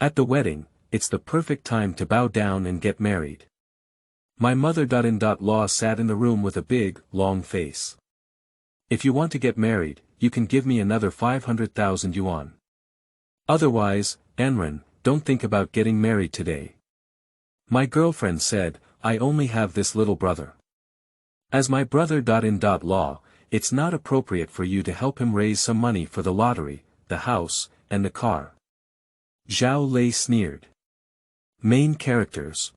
At the wedding, it's the perfect time to bow down and get married. My mother-in-law sat in the room with a big, long face. If you want to get married, you can give me another 500,000 yuan. Otherwise, Anran, don't think about getting married today. My girlfriend said, I only have this little brother. As my brother-in-law, it's not appropriate for you to help him raise some money for the lottery, the house, and the car. Zhao Lei sneered. Main characters.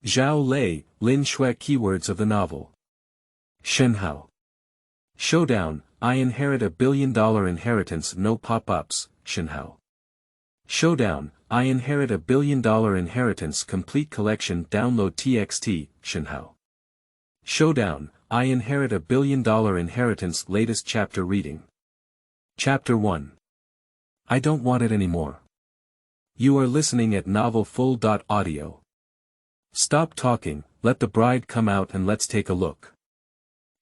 Zhao Lei, Lin Xue. Keywords of the novel. Shenhao. Showdown, I inherit $1 billion inheritance. No pop-ups, Shenhao. Showdown, I inherit $1 billion inheritance. Complete collection. Download TXT, Shenhao. Showdown, I inherit $1 billion inheritance. Latest chapter reading. Chapter 1. I don't want it anymore. You are listening at Novel Full. Audio. Stop talking, let the bride come out and let's take a look.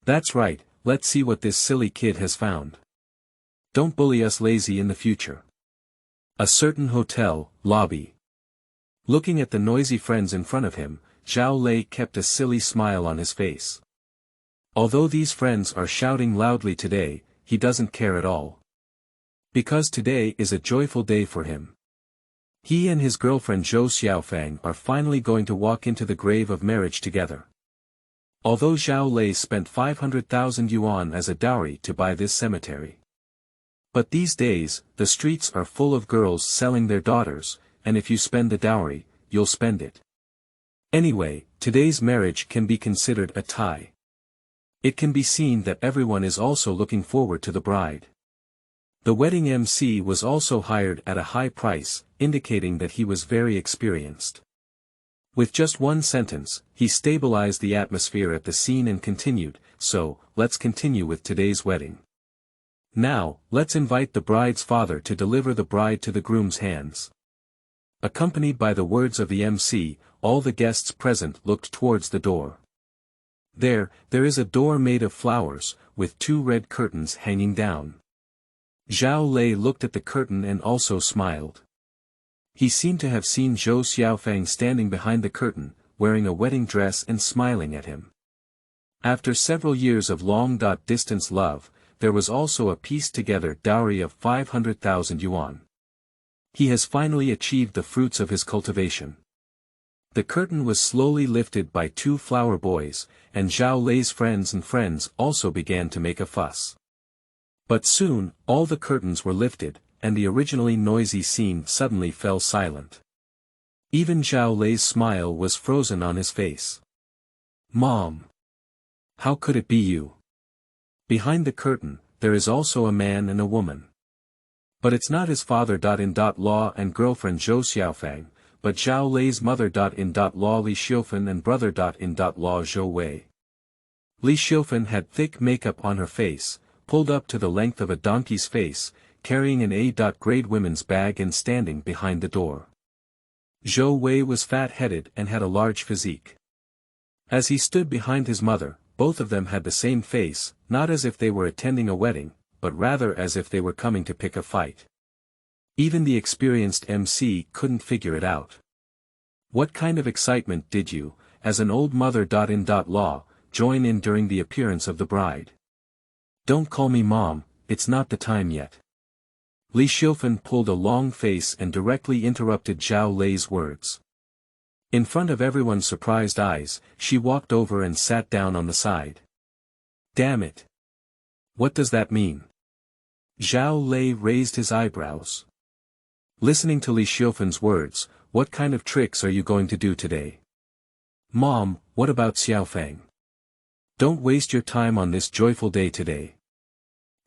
That's right, let's see what this silly kid has found. Don't bully us lazy in the future. A certain hotel, lobby. Looking at the noisy friends in front of him, Zhao Lei kept a silly smile on his face. Although these friends are shouting loudly today, he doesn't care at all. Because today is a joyful day for him. He and his girlfriend Zhou Xiaofang are finally going to walk into the grave of marriage together. Although Zhao Lei spent 500,000 yuan as a dowry to buy this cemetery. But these days, the streets are full of girls selling their daughters, and if you spend the dowry, you'll spend it. Anyway, today's marriage can be considered a tie. It can be seen that everyone is also looking forward to the bride. The wedding MC was also hired at a high price, indicating that he was very experienced. With just one sentence, he stabilized the atmosphere at the scene and continued, so, let's continue with today's wedding. Now, let's invite the bride's father to deliver the bride to the groom's hands. Accompanied by the words of the MC, all the guests present looked towards the door. There is a door made of flowers, with 2 red curtains hanging down. Zhao Lei looked at the curtain and also smiled. He seemed to have seen Zhou Xiaofang standing behind the curtain, wearing a wedding dress and smiling at him. After several years of long-distance love, there was also a pieced-together dowry of 500,000 yuan. He has finally achieved the fruits of his cultivation. The curtain was slowly lifted by 2 flower boys, and Zhao Lei's friends also began to make a fuss. But soon, all the curtains were lifted, and the originally noisy scene suddenly fell silent. Even Zhao Lei's smile was frozen on his face. Mom! How could it be you? Behind the curtain, there is also a man and a woman. But it's not his father-in-law and girlfriend Zhou Xiaofang, but Zhao Lei's mother-in-law Li Xiufen and brother-in-law Zhou Wei. Li Xiufen had thick makeup on her face, pulled up to the length of a donkey's face, carrying an A-grade women's bag and standing behind the door. Zhou Wei was fat-headed and had a large physique. As he stood behind his mother, both of them had the same face, not as if they were attending a wedding, but rather as if they were coming to pick a fight. Even the experienced MC couldn't figure it out. What kind of excitement did you, as an old mother-in-law, join in during the appearance of the bride? Don't call me mom, it's not the time yet. Li Xiufen pulled a long face and directly interrupted Zhao Lei's words. In front of everyone's surprised eyes, she walked over and sat down on the side. Damn it! What does that mean? Zhao Lei raised his eyebrows. Listening to Li Xiufen's words, what kind of tricks are you going to do today? Mom, what about Xiaofang? Don't waste your time on this joyful day today.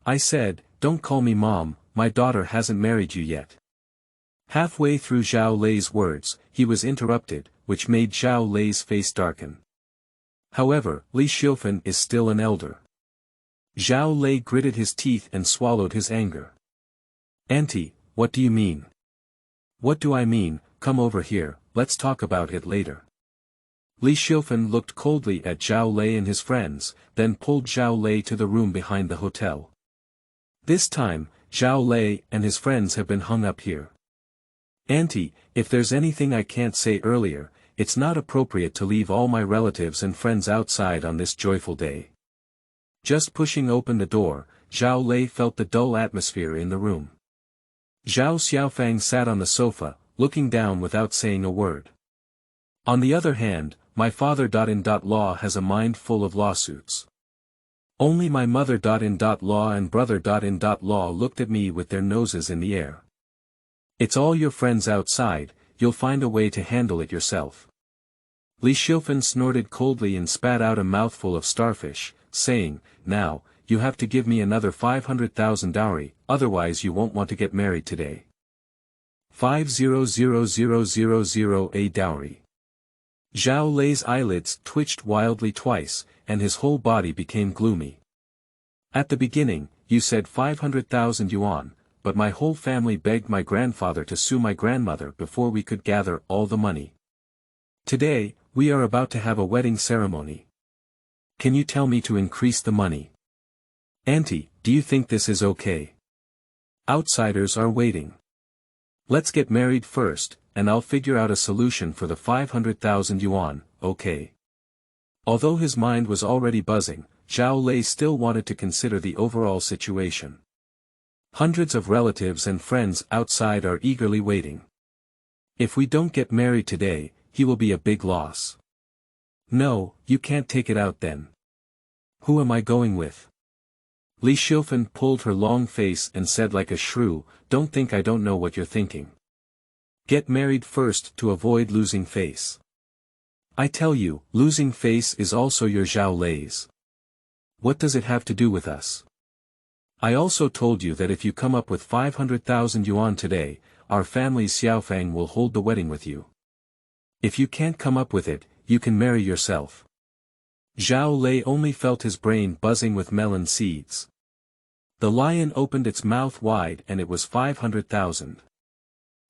I said, don't call me mom, my daughter hasn't married you yet. Halfway through Zhao Lei's words, he was interrupted, which made Zhao Lei's face darken. However, Li Xiufen is still an elder. Zhao Lei gritted his teeth and swallowed his anger. Auntie, what do you mean? What do I mean? Come over here, let's talk about it later. Li Xiufen looked coldly at Zhao Lei and his friends, then pulled Zhao Lei to the room behind the hotel. This time, Zhao Lei and his friends have been hung up here. Auntie, if there's anything I can't say earlier, it's not appropriate to leave all my relatives and friends outside on this joyful day. Just pushing open the door, Zhao Lei felt the dull atmosphere in the room. Zhao Xiaofang sat on the sofa, looking down without saying a word. On the other hand, my father.in.law has a mind full of lawsuits. Only my mother.in.law and brother.in.law looked at me with their noses in the air. It's all your friends outside, you'll find a way to handle it yourself. Li Xiufen snorted coldly and spat out a mouthful of starfish, saying, now, you have to give me another 500,000 dowry, otherwise you won't want to get married today. 500,000 a dowry. Zhao Lei's eyelids twitched wildly twice, and his whole body became gloomy. At the beginning, you said 500,000 yuan, but my whole family begged my grandfather to sue my grandmother before we could gather all the money. Today, we are about to have a wedding ceremony. Can you tell me to increase the money? Auntie, do you think this is okay? Outsiders are waiting. Let's get married first, and I'll figure out a solution for the 500,000 yuan, okay? Although his mind was already buzzing, Zhao Lei still wanted to consider the overall situation. Hundreds of relatives and friends outside are eagerly waiting. If we don't get married today, he will be a big loss. No, you can't take it out then. Who am I going with? Li Xiufen pulled her long face and said like a shrew, don't think I don't know what you're thinking. Get married first to avoid losing face. I tell you, losing face is also your Zhao Lei's. What does it have to do with us? I also told you that if you come up with 500,000 yuan today, our family's Xiaofang will hold the wedding with you. If you can't come up with it, you can marry yourself. Zhao Lei only felt his brain buzzing with melon seeds. The lion opened its mouth wide and it was 500,000.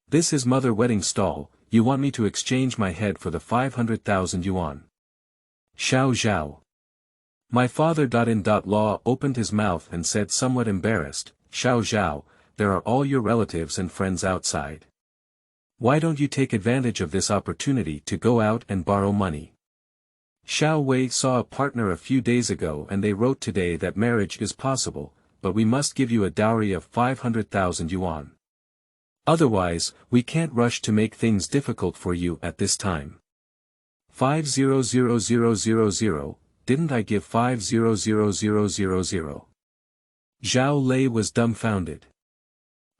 This is mother wedding stall, you want me to exchange my head for the 500,000 yuan. Xiao Zhao. My father.in.law opened his mouth and said somewhat embarrassed, Xiao Zhao, there are all your relatives and friends outside. Why don't you take advantage of this opportunity to go out and borrow money? Xiao Wei saw a partner a few days ago and they wrote today that marriage is possible, but we must give you a dowry of 500,000 yuan. Otherwise, we can't rush to make things difficult for you at this time. 500,000. Didn't I give 500,000? Zhao Lei was dumbfounded.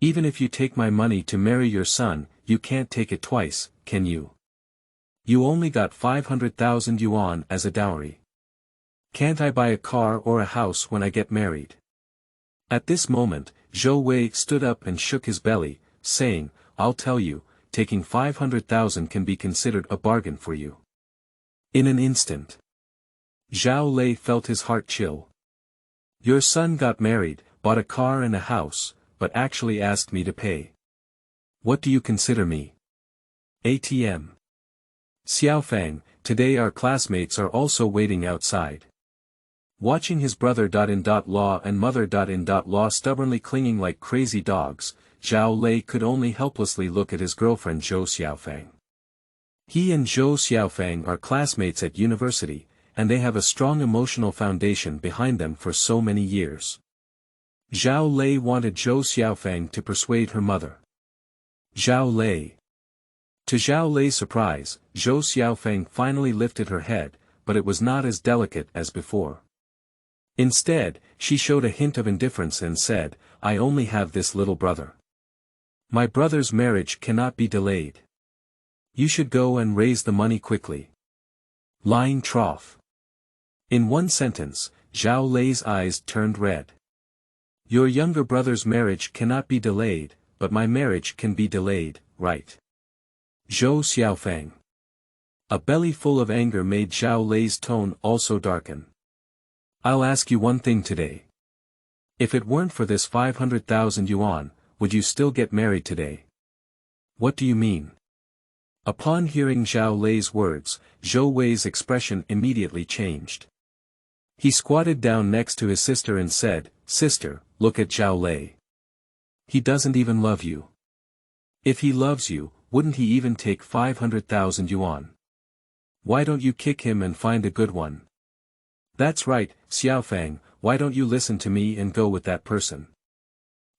Even if you take my money to marry your son, you can't take it twice, can you? You only got 500,000 yuan as a dowry. Can't I buy a car or a house when I get married? At this moment, Zhou Wei stood up and shook his belly, saying, I'll tell you, taking 500,000 can be considered a bargain for you. In an instant. Zhao Lei felt his heart chill. Your son got married, bought a car and a house, but actually asked me to pay. What do you consider me? ATM. Xiaofang, today our classmates are also waiting outside. Watching his brother.in.law and mother.in.law stubbornly clinging like crazy dogs, Zhao Lei could only helplessly look at his girlfriend Zhou Xiaofang. He and Zhou Xiaofang are classmates at university, and they have a strong emotional foundation behind them for so many years. Zhao Lei wanted Zhou Xiaofang to persuade her mother. Zhao Lei. To Zhao Lei's surprise, Zhou Xiaofang finally lifted her head, but it was not as delicate as before. Instead, she showed a hint of indifference and said, I only have this little brother. My brother's marriage cannot be delayed. You should go and raise the money quickly. Lying trough. In one sentence, Zhao Lei's eyes turned red. Your younger brother's marriage cannot be delayed, but my marriage can be delayed, right? Zhou Xiaofang. A belly full of anger made Zhao Lei's tone also darken. I'll ask you one thing today. If it weren't for this 500,000 yuan, would you still get married today? What do you mean? Upon hearing Zhao Lei's words, Zhou Wei's expression immediately changed. He squatted down next to his sister and said, Sister, look at Zhao Lei. He doesn't even love you. If he loves you, wouldn't he even take 500,000 yuan? Why don't you kick him and find a good one? That's right, Xiaofang, why don't you listen to me and go with that person?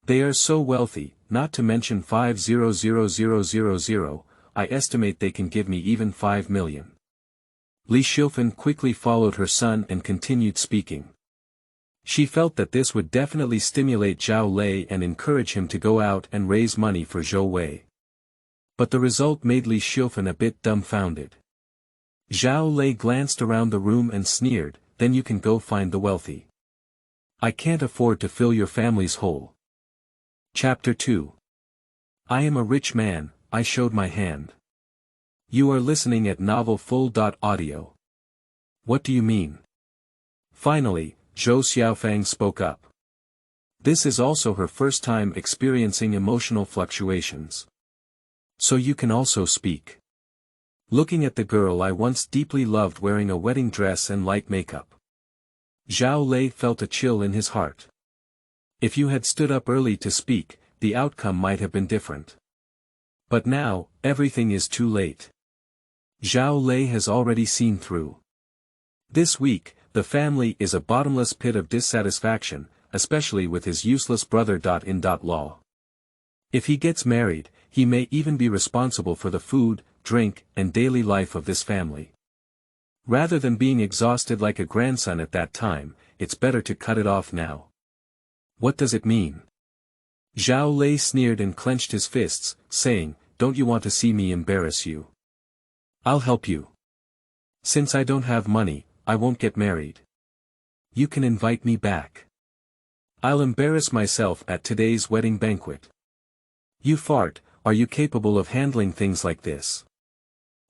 They are so wealthy, not to mention 500,000, I estimate they can give me even 5 million. Li Xiufen quickly followed her son and continued speaking. She felt that this would definitely stimulate Zhao Lei and encourage him to go out and raise money for Zhou Wei. But the result made Li Xiufen a bit dumbfounded. Zhao Lei glanced around the room and sneered, then you can go find the wealthy. I can't afford to fill your family's hole. Chapter 2. I am a rich man, I showed my hand. You are listening at Novel Full.audio. What do you mean? Finally, Zhou Xiaofang spoke up. This is also her first time experiencing emotional fluctuations. So you can also speak. Looking at the girl I once deeply loved wearing a wedding dress and light makeup. Zhao Lei felt a chill in his heart. If you had stood up early to speak, the outcome might have been different. But now, everything is too late. Zhao Lei has already seen through. This week, the family is a bottomless pit of dissatisfaction, especially with his useless brother. Law. If he gets married, he may even be responsible for the food, drink, and daily life of this family. Rather than being exhausted like a grandson at that time, it's better to cut it off now. What does it mean? Zhao Lei sneered and clenched his fists, saying, don't you want to see me embarrass you? I'll help you. Since I don't have money, I won't get married. You can invite me back. I'll embarrass myself at today's wedding banquet. You fart, are you capable of handling things like this?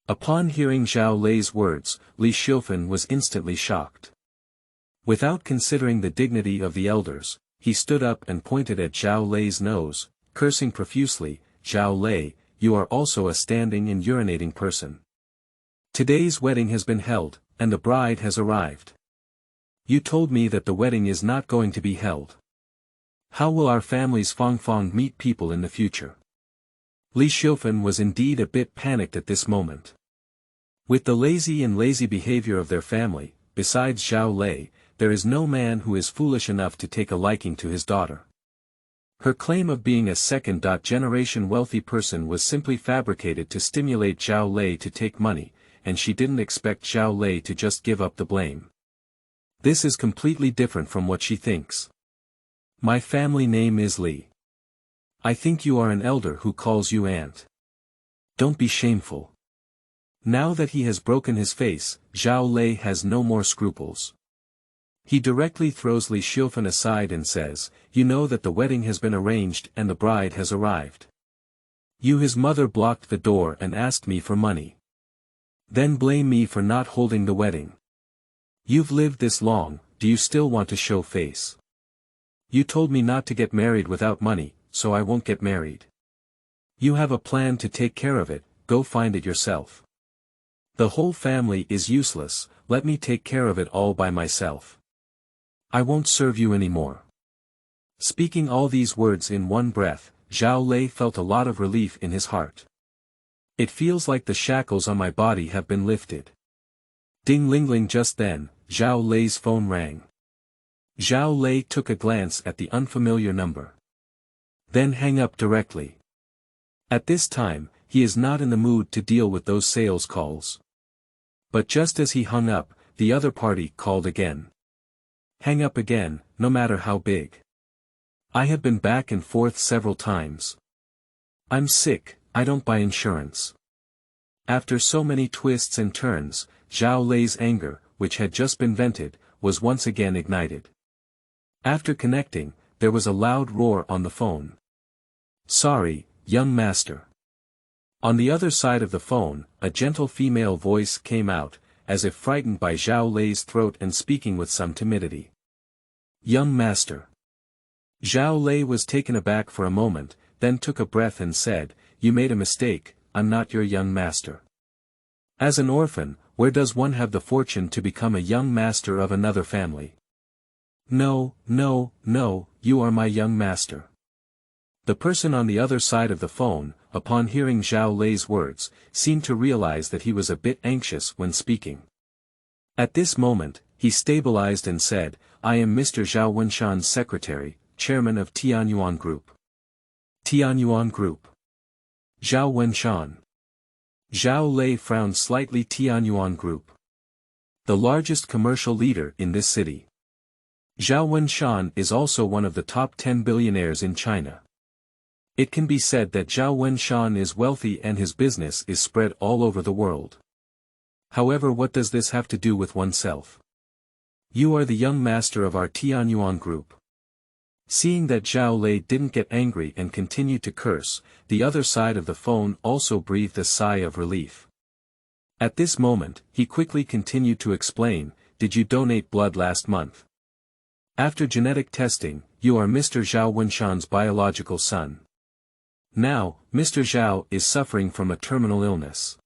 Upon hearing Zhao Lei's words, Li Xiufen was instantly shocked. Without considering the dignity of the elders, he stood up and pointed at Zhao Lei's nose, cursing profusely, Zhao Lei, you are also a standing and urinating person. Today's wedding has been held, and the bride has arrived. You told me that the wedding is not going to be held. How will our family's Fangfang meet people in the future? Li Xiufen was indeed a bit panicked at this moment. With the lazy behavior of their family, besides Zhao Lei, there is no man who is foolish enough to take a liking to his daughter. Her claim of being a second-generation wealthy person was simply fabricated to stimulate Zhao Lei to take money, and she didn't expect Zhao Lei to just give up the blame. This is completely different from what she thinks. My family name is Li. I think you are an elder who calls you aunt. Don't be shameful. Now that he has broken his face, Zhao Lei has no more scruples. He directly throws Li Xiufen aside and says, you know that the wedding has been arranged and the bride has arrived. You, his mother, blocked the door and asked me for money. Then blame me for not holding the wedding. You've lived this long, do you still want to show face? You told me not to get married without money, so I won't get married. You have a plan to take care of it, go find it yourself. The whole family is useless, let me take care of it all by myself. I won't serve you anymore. Speaking all these words in one breath, Zhao Lei felt a lot of relief in his heart. It feels like the shackles on my body have been lifted. Ding-ling-ling. Just then, Zhao Lei's phone rang. Zhao Lei took a glance at the unfamiliar number. Then hang up directly. At this time, he is not in the mood to deal with those sales calls. But just as he hung up, the other party called again. Hang up again, no matter how big. I have been back and forth several times. I'm sick, I don't buy insurance. After so many twists and turns, Zhao Lei's anger, which had just been vented, was once again ignited. After connecting, there was a loud roar on the phone. Sorry, young master. On the other side of the phone, a gentle female voice came out, as if frightened by Zhao Lei's throat and speaking with some timidity. Young master. Zhao Lei was taken aback for a moment, then took a breath and said, you made a mistake, I'm not your young master. As an orphan, where does one have the fortune to become a young master of another family? No, no, no, you are my young master. The person on the other side of the phone, upon hearing Zhao Lei's words, seemed to realize that he was a bit anxious when speaking. At this moment, he stabilized and said, "I am Mr. Zhao Wenshan's secretary, chairman of Tianyuan Group." Tianyuan Group. Zhao Wenshan. Zhao Lei frowned slightly. Tianyuan Group. The largest commercial leader in this city. Zhao Wenshan is also one of the top 10 billionaires in China. It can be said that Zhao Wenshan is wealthy and his business is spread all over the world. However, what does this have to do with oneself? You are the young master of our Tianyuan Group. Seeing that Zhao Lei didn't get angry and continued to curse, the other side of the phone also breathed a sigh of relief. At this moment, he quickly continued to explain, "Did you donate blood last month? After genetic testing, you are Mr. Zhao Wenshan's biological son. Now, Mr. Zhao is suffering from a terminal illness.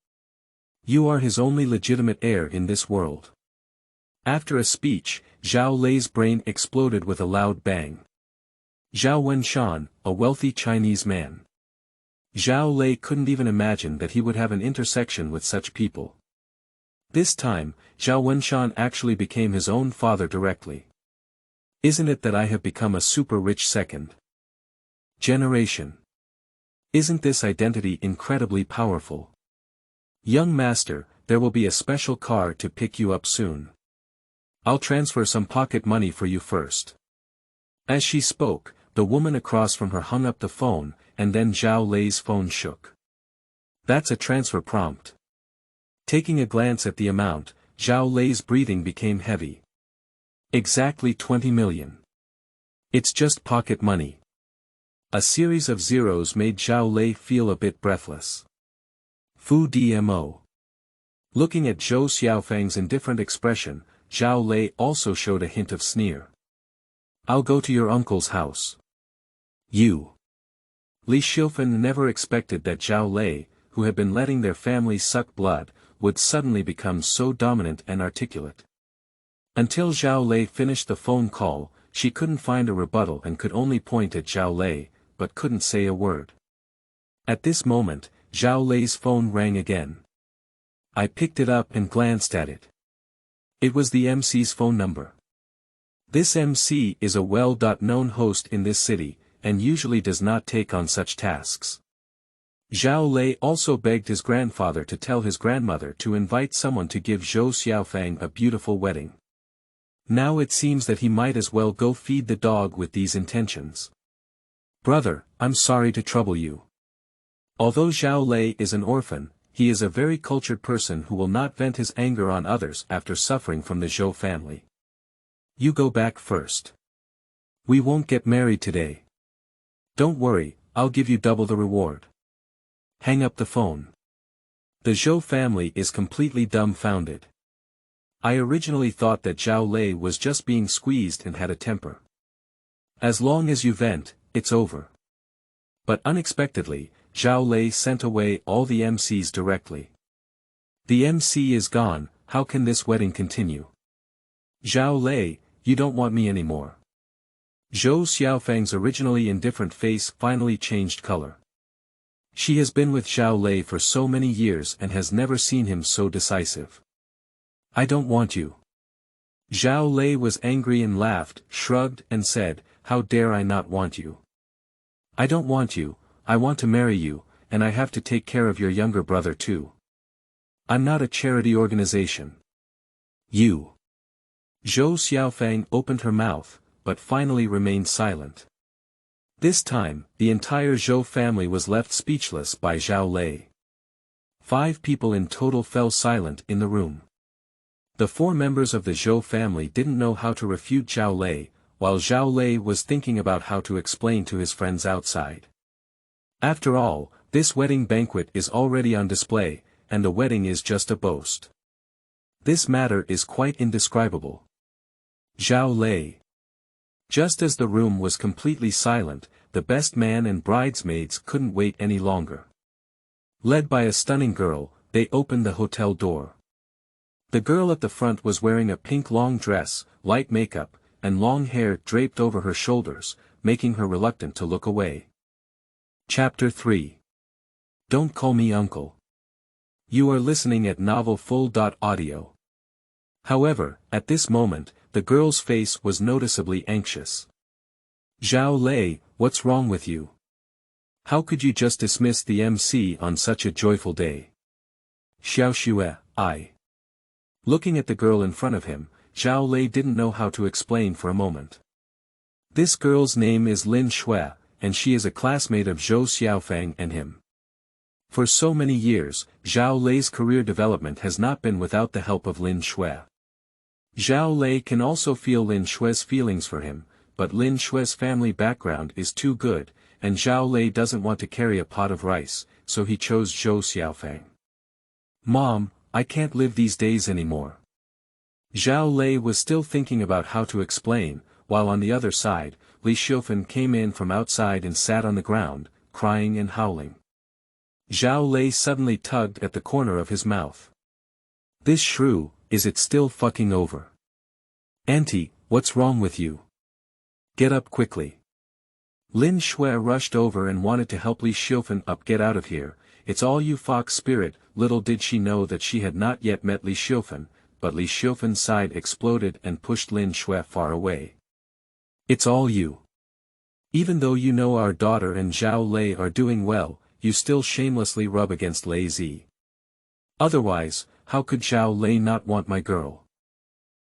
You are his only legitimate heir in this world." After a speech, Zhao Lei's brain exploded with a loud bang. Zhao Wenshan, a wealthy Chinese man. Zhao Lei couldn't even imagine that he would have an intersection with such people. This time, Zhao Wenshan actually became his own father directly. Isn't it that I have become a super rich second generation? Isn't this identity incredibly powerful? Young master, there will be a special car to pick you up soon. I'll transfer some pocket money for you first. As she spoke, the woman across from her hung up the phone, and then Zhao Lei's phone shook. That's a transfer prompt. Taking a glance at the amount, Zhao Lei's breathing became heavy. Exactly 20 million. It's just pocket money. A series of zeros made Zhao Lei feel a bit breathless. Fu Dmo. Looking at Zhou Xiaofang's indifferent expression, Zhao Lei also showed a hint of sneer. I'll go to your uncle's house. You. Li Xiufan never expected that Zhao Lei, who had been letting their family suck blood, would suddenly become so dominant and articulate. Until Zhao Lei finished the phone call, she couldn't find a rebuttal and could only point at Zhao Lei, but couldn't say a word. At this moment, Zhao Lei's phone rang again. I picked it up and glanced at it. It was the MC's phone number. This MC is a well-known host in this city, and usually does not take on such tasks. Zhao Lei also begged his grandfather to tell his grandmother to invite someone to give Zhou Xiaofang a beautiful wedding. Now it seems that he might as well go feed the dog with these intentions. Brother, I'm sorry to trouble you. Although Zhao Lei is an orphan, he is a very cultured person who will not vent his anger on others after suffering from the Zhou family. You go back first. We won't get married today. Don't worry, I'll give you double the reward. Hang up the phone. The Zhou family is completely dumbfounded. I originally thought that Zhao Lei was just being squeezed and had a temper. As long as you vent, it's over. But unexpectedly, Zhao Lei sent away all the MCs directly. The MC is gone, how can this wedding continue? Zhao Lei, you don't want me anymore. Zhou Xiaofang's originally indifferent face finally changed color. She has been with Zhao Lei for so many years and has never seen him so decisive. I don't want you. Zhao Lei was angry and laughed, shrugged and said, how dare I not want you? I don't want you, I want to marry you, and I have to take care of your younger brother too. I'm not a charity organization. You. Zhou Xiaofang opened her mouth, but finally remained silent. This time, the entire Zhou family was left speechless by Zhao Lei. 5 people in total fell silent in the room. The 4 members of the Zhou family didn't know how to refute Zhao Lei, while Zhao Lei was thinking about how to explain to his friends outside. After all, this wedding banquet is already on display, and the wedding is just a boast. This matter is quite indescribable. Zhao Lei. Just as the room was completely silent, the best man and bridesmaids couldn't wait any longer. Led by a stunning girl, they opened the hotel door. The girl at the front was wearing a pink long dress, light makeup, and long hair draped over her shoulders, making her reluctant to look away. Chapter 3. Don't Call Me Uncle. You are listening at novelfull.audio. However, at this moment, the girl's face was noticeably anxious. Zhao Lei, what's wrong with you? How could you just dismiss the MC on such a joyful day? Xiao Xue, I. Looking at the girl in front of him, Zhao Lei didn't know how to explain for a moment. This girl's name is Lin Xue, and she is a classmate of Zhou Xiaofang and him. For so many years, Zhao Lei's career development has not been without the help of Lin Xue. Zhao Lei can also feel Lin Xue's feelings for him, but Lin Xue's family background is too good, and Zhao Lei doesn't want to carry a pot of rice, so he chose Zhou Xiaofang. Mom, I can't live these days anymore. Zhao Lei was still thinking about how to explain, while on the other side, Li Xiufen came in from outside and sat on the ground, crying and howling. Zhao Lei suddenly tugged at the corner of his mouth. This shrew, is it still fucking over? Auntie, what's wrong with you? Get up quickly. Lin Xue rushed over and wanted to help Li Xiufen up. Get out of here, it's all you fox spirit. Little did she know that she had not yet met Li Xiufen, but Li Xiufen's side exploded and pushed Lin Xue far away. It's all you. Even though you know our daughter and Zhao Lei are doing well, you still shamelessly rub against Lei Zi. Otherwise, how could Zhao Lei not want my girl?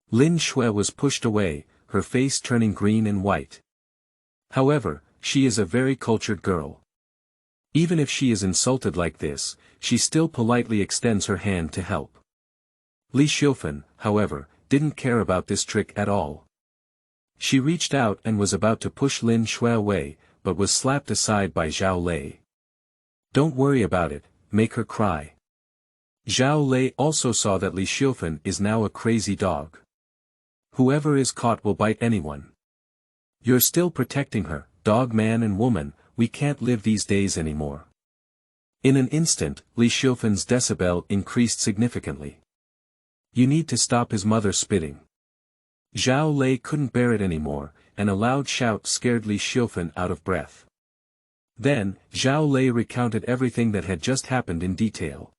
Lin Xue was pushed away, her face turning green and white. However, she is a very cultured girl. Even if she is insulted like this, she still politely extends her hand to help. Li Xiufen, however, didn't care about this trick at all. She reached out and was about to push Lin Xue away, but was slapped aside by Zhao Lei. Don't worry about it, make her cry. Zhao Lei also saw that Li Xiufen is now a crazy dog. Whoever is caught will bite anyone. You're still protecting her, dog man and woman, we can't live these days anymore. In an instant, Li Xiufen's decibel increased significantly. You need to stop his mother spitting. Zhao Lei couldn't bear it anymore, and a loud shout scared Li Xiufen out of breath. Then, Zhao Lei recounted everything that had just happened in detail.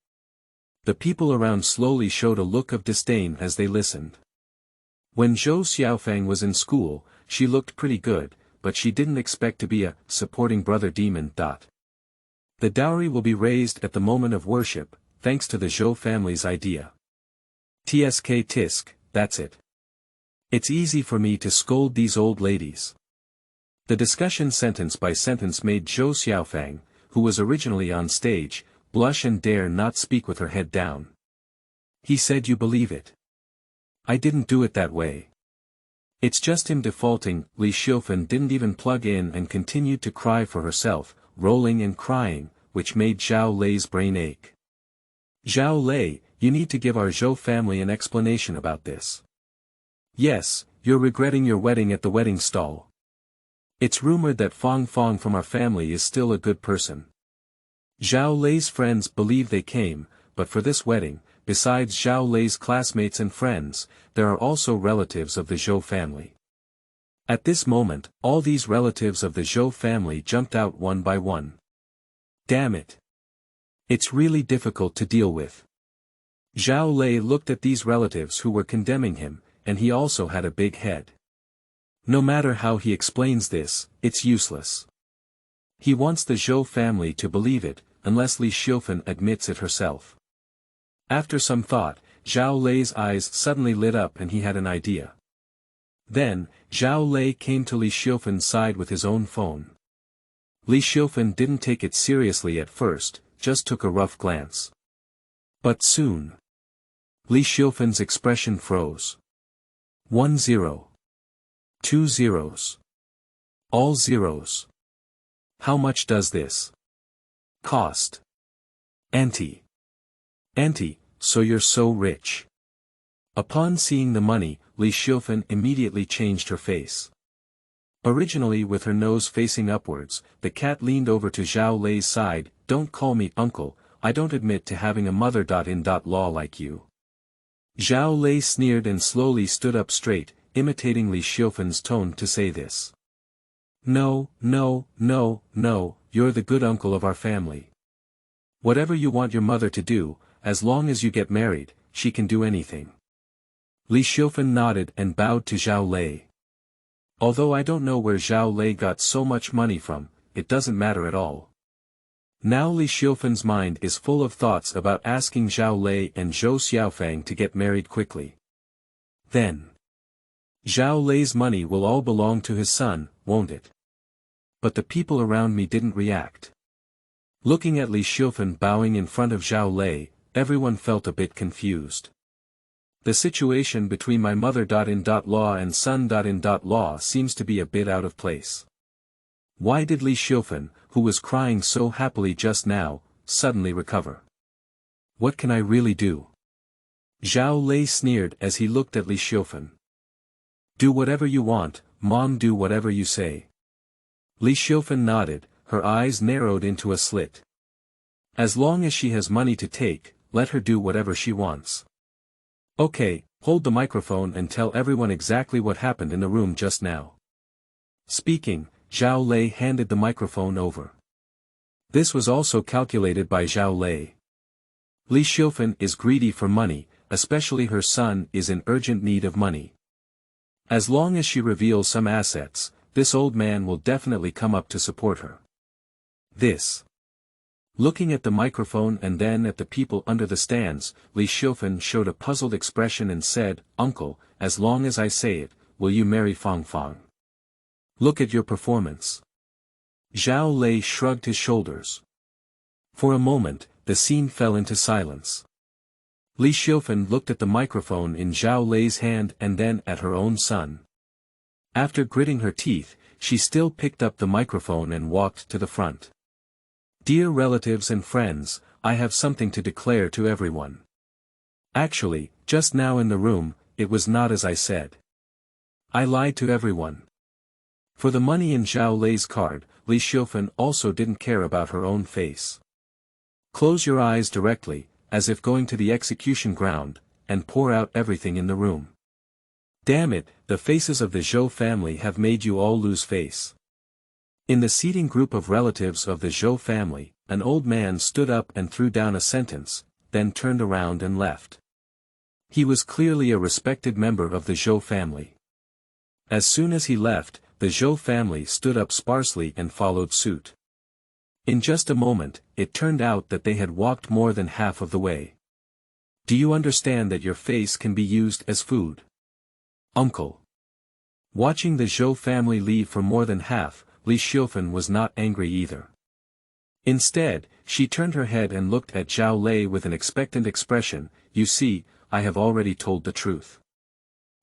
The people around slowly showed a look of disdain as they listened. When Zhou Xiaofang was in school, she looked pretty good, but she didn't expect to be a supporting brother demon. The dowry will be raised at the moment of worship, thanks to the Zhou family's idea. Tsk tisk, that's it. It's easy for me to scold these old ladies. The discussion sentence by sentence made Zhou Xiaofang, who was originally on stage, blush and dare not speak with her head down. He said, you believe it? I didn't do it that way. It's just him defaulting. Li Xiufen didn't even plug in and continued to cry for herself, rolling and crying, which made Zhao Lei's brain ache. Zhao Lei, you need to give our Zhou family an explanation about this. Yes, you're regretting your wedding at the wedding stall. It's rumored that Fong Fong from our family is still a good person. Zhao Lei's friends believe they came, but for this wedding, besides Zhao Lei's classmates and friends, there are also relatives of the Zhou family. At this moment, all these relatives of the Zhou family jumped out one by one. Damn it. It's really difficult to deal with. Zhao Lei looked at these relatives who were condemning him, and he also had a big head. No matter how he explains this, it's useless. He wants the Zhou family to believe it, unless Li Xiufen admits it herself. After some thought, Zhao Lei's eyes suddenly lit up and he had an idea. Then, Zhao Lei came to Li Xiufen's side with his own phone. Li Xiufen didn't take it seriously at first, just took a rough glance. But soon, Li Xiufen's expression froze. 1 0. 2 zeros. All zeros. How much does this cost? Auntie. Auntie, so you're so rich. Upon seeing the money, Li Xiufen immediately changed her face. Originally with her nose facing upwards, the cat leaned over to Zhao Lei's side. Don't call me uncle, I don't admit to having a mother-in-law like you. Zhao Lei sneered and slowly stood up straight, imitating Li Xiufen's tone to say this. No, you're the good uncle of our family. Whatever you want your mother to do, as long as you get married, she can do anything. Li Xiufen nodded and bowed to Zhao Lei. Although I don't know where Zhao Lei got so much money from, it doesn't matter at all. Now Li Xiufen's mind is full of thoughts about asking Zhao Lei and Zhou Xiaofang to get married quickly. Then, Zhao Lei's money will all belong to his son, won't it? But the people around me didn't react. Looking at Li Xiufen bowing in front of Zhao Lei, everyone felt a bit confused. The situation between my mother.in.law and son.in.law seems to be a bit out of place. Why did Li Xiufen, who was crying so happily just now, suddenly recover? What can I really do? Zhao Lei sneered as he looked at Li Xiufen. Do whatever you want, Mom, do whatever you say. Li Xiufen nodded, her eyes narrowed into a slit. As long as she has money to take, let her do whatever she wants. Okay, hold the microphone and tell everyone exactly what happened in the room just now. Speaking, Zhao Lei handed the microphone over. This was also calculated by Zhao Lei. Li Xiufen is greedy for money, especially her son is in urgent need of money. As long as she reveals some assets, this old man will definitely come up to support her. This. Looking at the microphone and then at the people under the stands, Li Xiufen showed a puzzled expression and said, Uncle, as long as I say it, will you marry Fang Fang? Look at your performance. Zhao Lei shrugged his shoulders. For a moment, the scene fell into silence. Li Xiufen looked at the microphone in Zhao Lei's hand and then at her own son. After gritting her teeth, she still picked up the microphone and walked to the front. Dear relatives and friends, I have something to declare to everyone. Actually, just now in the room, it was not as I said. I lied to everyone. For the money in Zhao Lei's card, Li Xiufen also didn't care about her own face. Close your eyes directly, as if going to the execution ground, and pour out everything in the room. Damn it, the faces of the Zhou family have made you all lose face. In the seating group of relatives of the Zhou family, an old man stood up and threw down a sentence, then turned around and left. He was clearly a respected member of the Zhou family. As soon as he left, the Zhou family stood up sparsely and followed suit. In just a moment, it turned out that they had walked more than half of the way. Do you understand that your face can be used as food? Uncle. Watching the Zhou family leave for more than half, Li Xiufen was not angry either. Instead, she turned her head and looked at Zhao Lei with an expectant expression. You see, I have already told the truth.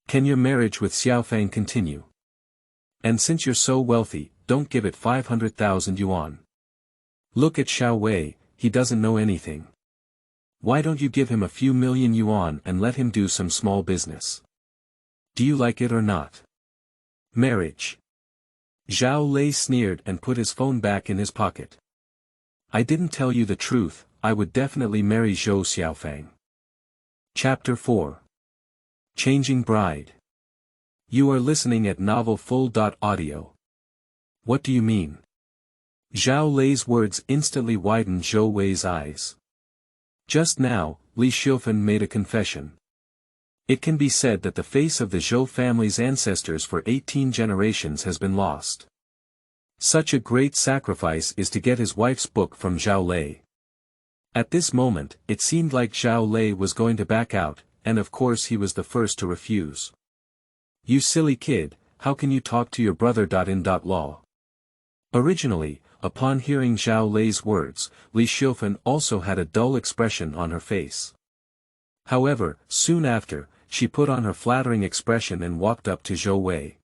Can your marriage with Xiaofang continue? And since you're so wealthy, don't give it 500,000 yuan. Look at Xiao Wei, he doesn't know anything. Why don't you give him a few million yuan and let him do some small business? Do you like it or not? Marriage. Zhao Lei sneered and put his phone back in his pocket. I didn't tell you the truth, I would definitely marry Zhou Xiaofang. Chapter 4. Changing Bride. You are listening at novelfull.audio. What do you mean? Zhao Lei's words instantly widened Zhou Wei's eyes. Just now, Li Xiufen made a confession. It can be said that the face of the Zhou family's ancestors for 18 generations has been lost. Such a great sacrifice is to get his wife's book from Zhao Lei. At this moment, it seemed like Zhao Lei was going to back out, and of course he was the first to refuse. You silly kid, how can you talk to your brother.in.law? Originally, upon hearing Zhao Lei's words, Li Xiufen also had a dull expression on her face. However, soon after, she put on her flattering expression and walked up to Zhou Wei.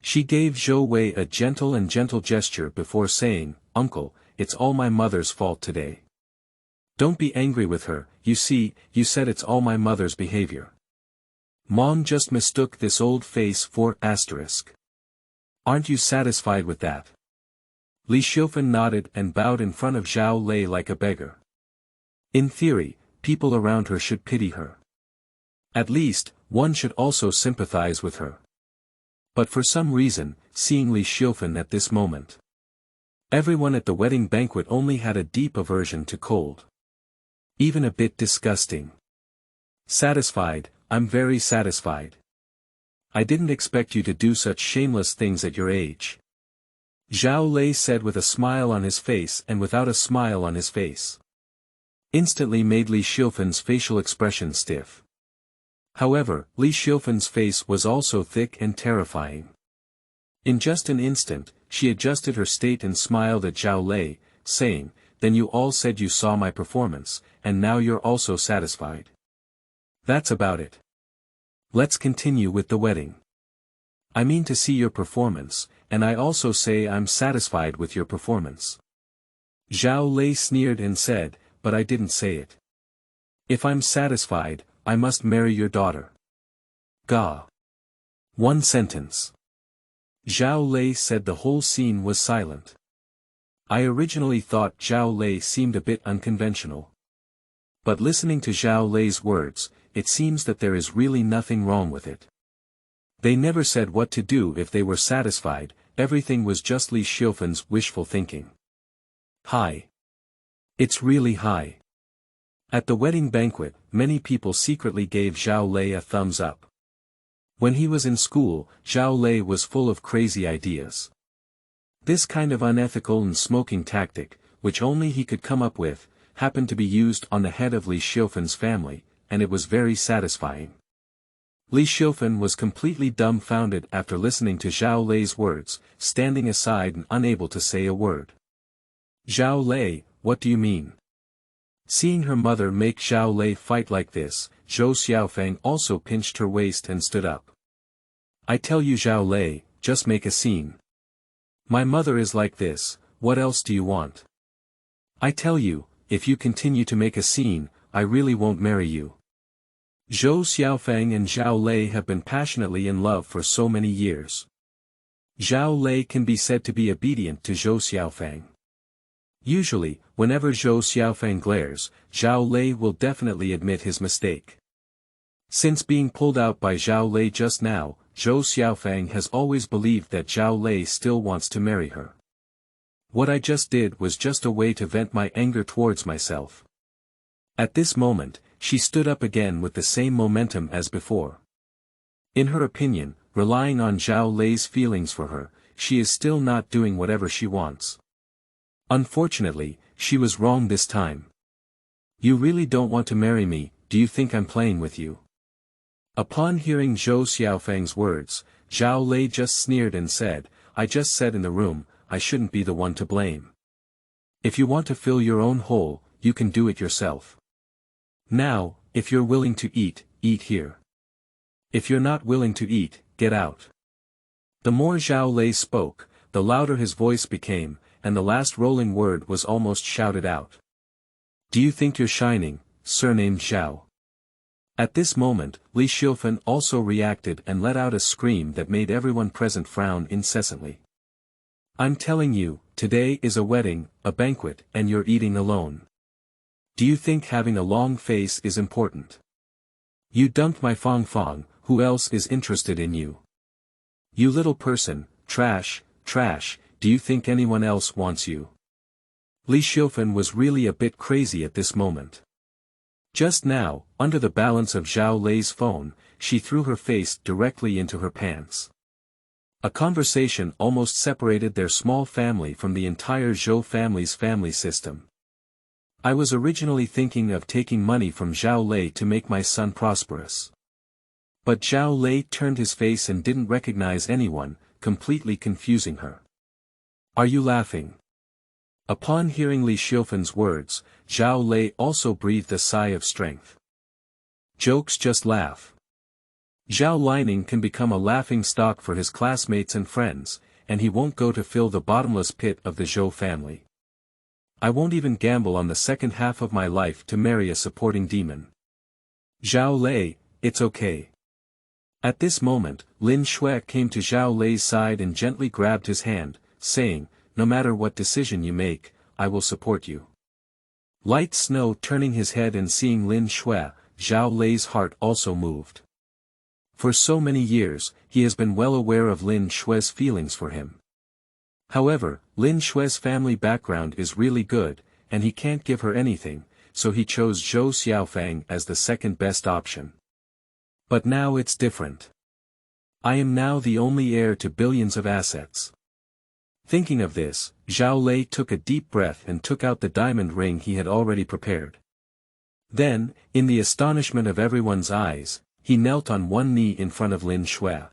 She gave Zhou Wei a gentle gesture before saying, Uncle, it's all my mother's fault today. Don't be angry with her, you see, you said it's all my mother's behavior. Mom just mistook this old face for asterisk. Aren't you satisfied with that? Li Xiufen nodded and bowed in front of Zhao Lei like a beggar. In theory, people around her should pity her. At least, one should also sympathize with her. But for some reason, seeing Li Xiufen at this moment, Everyone at the wedding banquet only had a deep aversion to cold. Even a bit disgusting. Satisfied, I'm very satisfied. I didn't expect you to do such shameless things at your age. Zhao Lei said with a smile on his face and without a smile on his face. Instantly made Li Xiufan's facial expression stiff. However, Li Xiufan's face was also thick and terrifying. In just an instant, she adjusted her state and smiled at Zhao Lei, saying, "Then you all said you saw my performance, and now you're also satisfied. That's about it. Let's continue with the wedding. I mean to see your performance, and I also say I'm satisfied with your performance." Zhao Lei sneered and said, "But I didn't say it. If I'm satisfied, I must marry your daughter." Gah. One sentence. Zhao Lei said the whole scene was silent. I originally thought Zhao Lei seemed a bit unconventional. But listening to Zhao Lei's words, it seems that there is really nothing wrong with it. They never said what to do if they were satisfied, everything was just Li Xiufan's wishful thinking. High. It's really high. At the wedding banquet, many people secretly gave Zhao Lei a thumbs up. When he was in school, Zhao Lei was full of crazy ideas. This kind of unethical and smoking tactic, which only he could come up with, happened to be used on the head of Li Xiufan's family, and it was very satisfying. Li Xiufan was completely dumbfounded after listening to Zhao Lei's words, standing aside and unable to say a word. "Zhao Lei, what do you mean?" Seeing her mother make Zhao Lei fight like this, Zhou Xiaofeng also pinched her waist and stood up. "I tell you Zhao Lei, just make a scene. My mother is like this, what else do you want? I tell you, if you continue to make a scene, I really won't marry you." Zhou Xiaofeng and Zhao Lei have been passionately in love for so many years. Zhao Lei can be said to be obedient to Zhou Xiaofeng. Usually, whenever Zhou Xiaofeng glares, Zhao Lei will definitely admit his mistake. Since being pulled out by Zhao Lei just now, Zhou Xiaofeng has always believed that Zhao Lei still wants to marry her. What I just did was just a way to vent my anger towards myself. At this moment, she stood up again with the same momentum as before. In her opinion, relying on Zhao Lei's feelings for her, she is still not doing whatever she wants. Unfortunately, she was wrong this time. "You really don't want to marry me, do you think I'm playing with you?" Upon hearing Zhou Xiaofeng's words, Zhao Lei just sneered and said, "I just said in the room, I shouldn't be the one to blame. If you want to fill your own hole, you can do it yourself. Now, if you're willing to eat, eat here. If you're not willing to eat, get out." The more Zhao Lei spoke, the louder his voice became, and the last rolling word was almost shouted out. "Do you think you're shining, surnamed Zhao?" At this moment, Li Xiufan also reacted and let out a scream that made everyone present frown incessantly. "I'm telling you, today is a wedding, a banquet, and you're eating alone. Do you think having a long face is important? You dumped my Fong Fong, who else is interested in you? You little person, trash, trash, do you think anyone else wants you?" Li Xiufan was really a bit crazy at this moment. Just now, under the balance of Zhao Lei's phone, she threw her face directly into her pants. A conversation almost separated their small family from the entire Zhou family's family system. "I was originally thinking of taking money from Zhao Lei to make my son prosperous. But Zhao Lei turned his face and didn't recognize anyone, completely confusing her. Are you laughing?" Upon hearing Li Xiufan's words, Zhao Lei also breathed a sigh of strength. Jokes just laugh. Zhao Lining can become a laughing stock for his classmates and friends, and he won't go to fill the bottomless pit of the Zhou family. I won't even gamble on the second half of my life to marry a supporting demon. Zhao Lei, it's okay. At this moment, Lin Xue came to Zhao Lei's side and gently grabbed his hand, saying, "No matter what decision you make, I will support you." Light Snow turning his head and seeing Lin Xue, Zhao Lei's heart also moved. For so many years, he has been well aware of Lin Xue's feelings for him. However, Lin Xue's family background is really good, and he can't give her anything, so he chose Zhou Xiaofang as the second best option. But now it's different. I am now the only heir to billions of assets. Thinking of this, Zhao Lei took a deep breath and took out the diamond ring he had already prepared. Then, in the astonishment of everyone's eyes, he knelt on one knee in front of Lin Xue.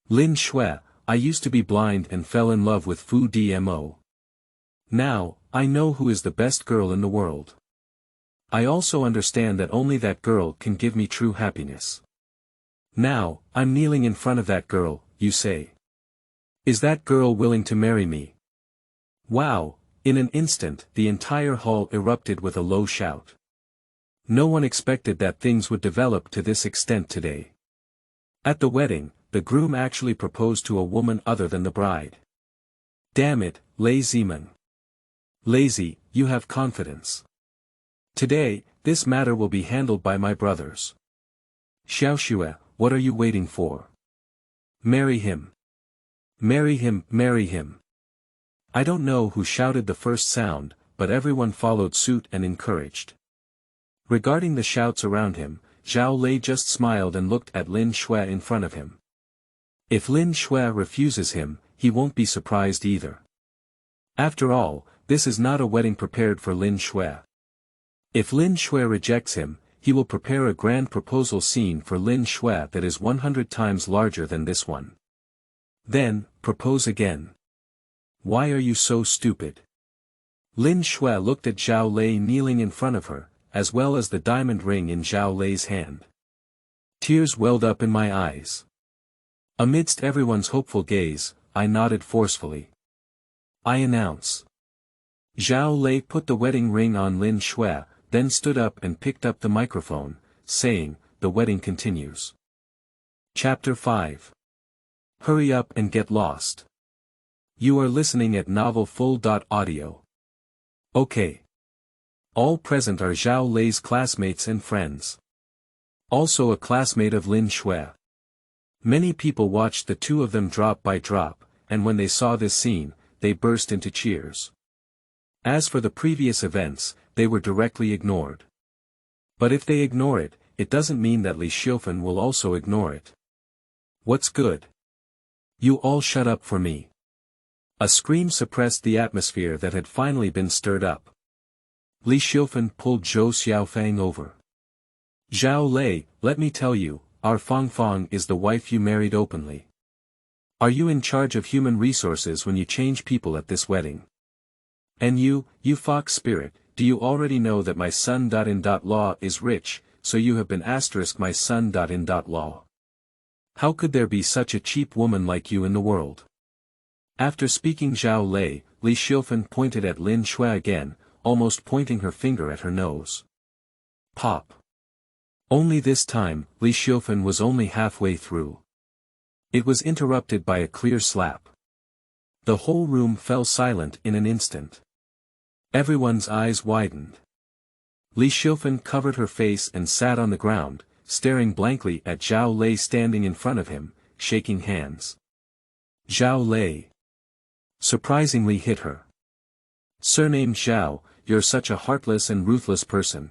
Lin Xue, I used to be blind and fell in love with Fu Dmo. Now, I know who is the best girl in the world. I also understand that only that girl can give me true happiness. Now, I'm kneeling in front of that girl, you say. Is that girl willing to marry me? Wow, in an instant the entire hall erupted with a low shout. No one expected that things would develop to this extent today. At the wedding, the groom actually proposed to a woman other than the bride. Damn it, Lei Ziman. Lazy, you have confidence. Today, this matter will be handled by my brothers. Xiaoxue, what are you waiting for? Marry him. Marry him, marry him. I don't know who shouted the first sound, but everyone followed suit and encouraged. Regarding the shouts around him, Zhao Lei just smiled and looked at Lin Xue in front of him. If Lin Xue refuses him, he won't be surprised either. After all, this is not a wedding prepared for Lin Xue. If Lin Xue rejects him, he will prepare a grand proposal scene for Lin Xue that is 100 times larger than this one. Then, propose again. Why are you so stupid? Lin Xue looked at Zhao Lei kneeling in front of her, as well as the diamond ring in Zhao Lei's hand. Tears welled up in my eyes. Amidst everyone's hopeful gaze, I nodded forcefully. I announce. Zhao Lei put the wedding ring on Lin Xue, then stood up and picked up the microphone, saying, the wedding continues. Chapter 5. Hurry up and get lost. You are listening at novelfull.audio. Okay. All present are Zhao Lei's classmates and friends. Also a classmate of Lin Xue. Many people watched the two of them drop by drop, and when they saw this scene, they burst into cheers. As for the previous events, they were directly ignored. But if they ignore it, it doesn't mean that Li Xiufen will also ignore it. What's good? You all shut up for me. A scream suppressed the atmosphere that had finally been stirred up. Li Xiufen pulled Zhou Xiaofang over. Zhao Lei, let me tell you, our Fang Fang is the wife you married openly. Are you in charge of human resources when you change people at this wedding? And you fox spirit, do you already know that my son.in.law is rich, so you have been asterisk my son.in.law? How could there be such a cheap woman like you in the world? After speaking Zhao Lei, Li Xiufen pointed at Lin Xue again, almost pointing her finger at her nose. Pop. Only this time, Li Xiufen was only halfway through. It was interrupted by a clear slap. The whole room fell silent in an instant. Everyone's eyes widened. Li Xiufen covered her face and sat on the ground, staring blankly at Zhao Lei standing in front of him, shaking hands. Zhao Lei surprisingly hit her. Surnamed Zhao, you're such a heartless and ruthless person.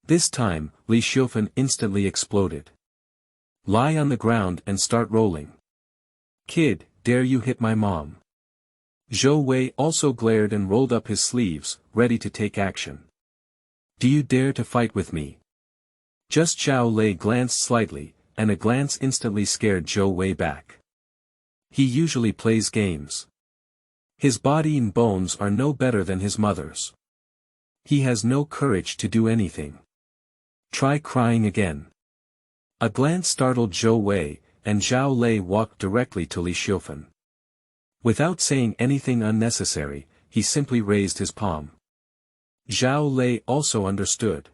This time, Li Xiufen instantly exploded. Lie on the ground and start rolling. Kid, dare you hit my mom? Zhou Wei also glared and rolled up his sleeves, ready to take action. Do you dare to fight with me? Just Zhao Lei glanced slightly, and a glance instantly scared Zhou Wei back. He usually plays games. His body and bones are no better than his mother's. He has no courage to do anything. Try crying again. A glance startled Zhou Wei, and Zhao Lei walked directly to Li Xiufen. Without saying anything unnecessary, he simply raised his palm. Zhao Lei also understood.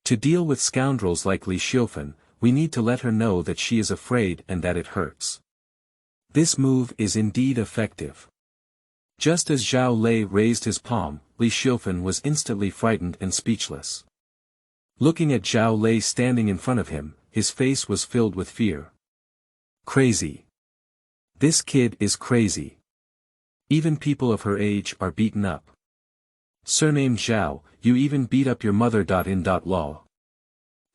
To deal with scoundrels like Li Xiufen, we need to let her know that she is afraid and that it hurts. This move is indeed effective. Just as Zhao Lei raised his palm, Li Xiufen was instantly frightened and speechless. Looking at Zhao Lei standing in front of him, his face was filled with fear. Crazy. This kid is crazy. Even people of her age are beaten up. Surnamed Zhao, you even beat up your mother. Law.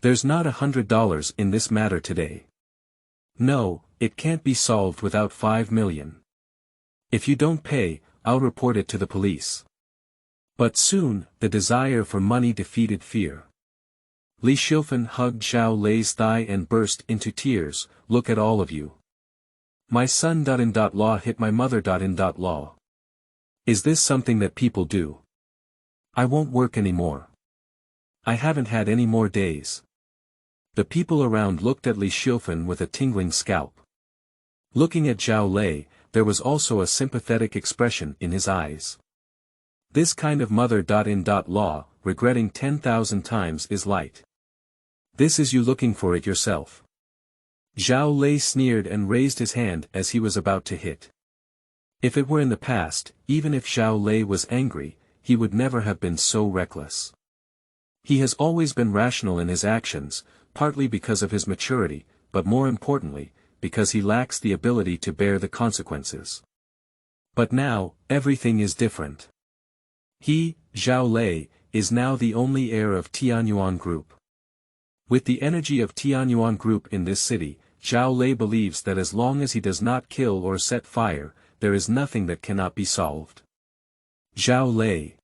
There's not $100 in this matter today. No, it can't be solved without 5 million. If you don't pay, I'll report it to the police. But soon, the desire for money defeated fear. Li Xiufen hugged Zhao Lei's thigh and burst into tears. Look at all of you. My son. Law hit my mother. Law. Is this something that people do? I won't work anymore. I haven't had any more days. The people around looked at Li Xiufen with a tingling scalp. Looking at Zhao Lei, there was also a sympathetic expression in his eyes. This kind of mother. Law, regretting 10,000 times is light. This is you looking for it yourself. Zhao Lei sneered and raised his hand as he was about to hit. If it were in the past, even if Zhao Lei was angry, he would never have been so reckless. He has always been rational in his actions, partly because of his maturity, but more importantly, because he lacks the ability to bear the consequences. But now, everything is different. He, Zhao Lei, is now the only heir of Tianyuan Group. With the energy of Tianyuan Group in this city, Zhao Lei believes that as long as he does not kill or set fire, there is nothing that cannot be solved. Zhao Lei.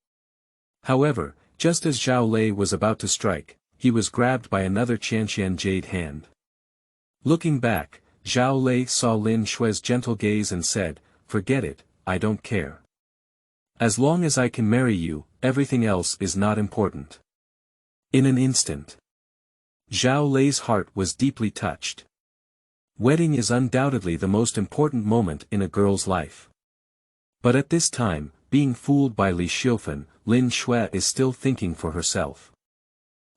However, just as Zhao Lei was about to strike, he was grabbed by another Qianxian jade hand. Looking back, Zhao Lei saw Lin Xue's gentle gaze and said, "Forget it, I don't care. As long as I can marry you, everything else is not important." In an instant, Zhao Lei's heart was deeply touched. Wedding is undoubtedly the most important moment in a girl's life. But at this time, being fooled by Li Xiufen, Lin Xue is still thinking for herself.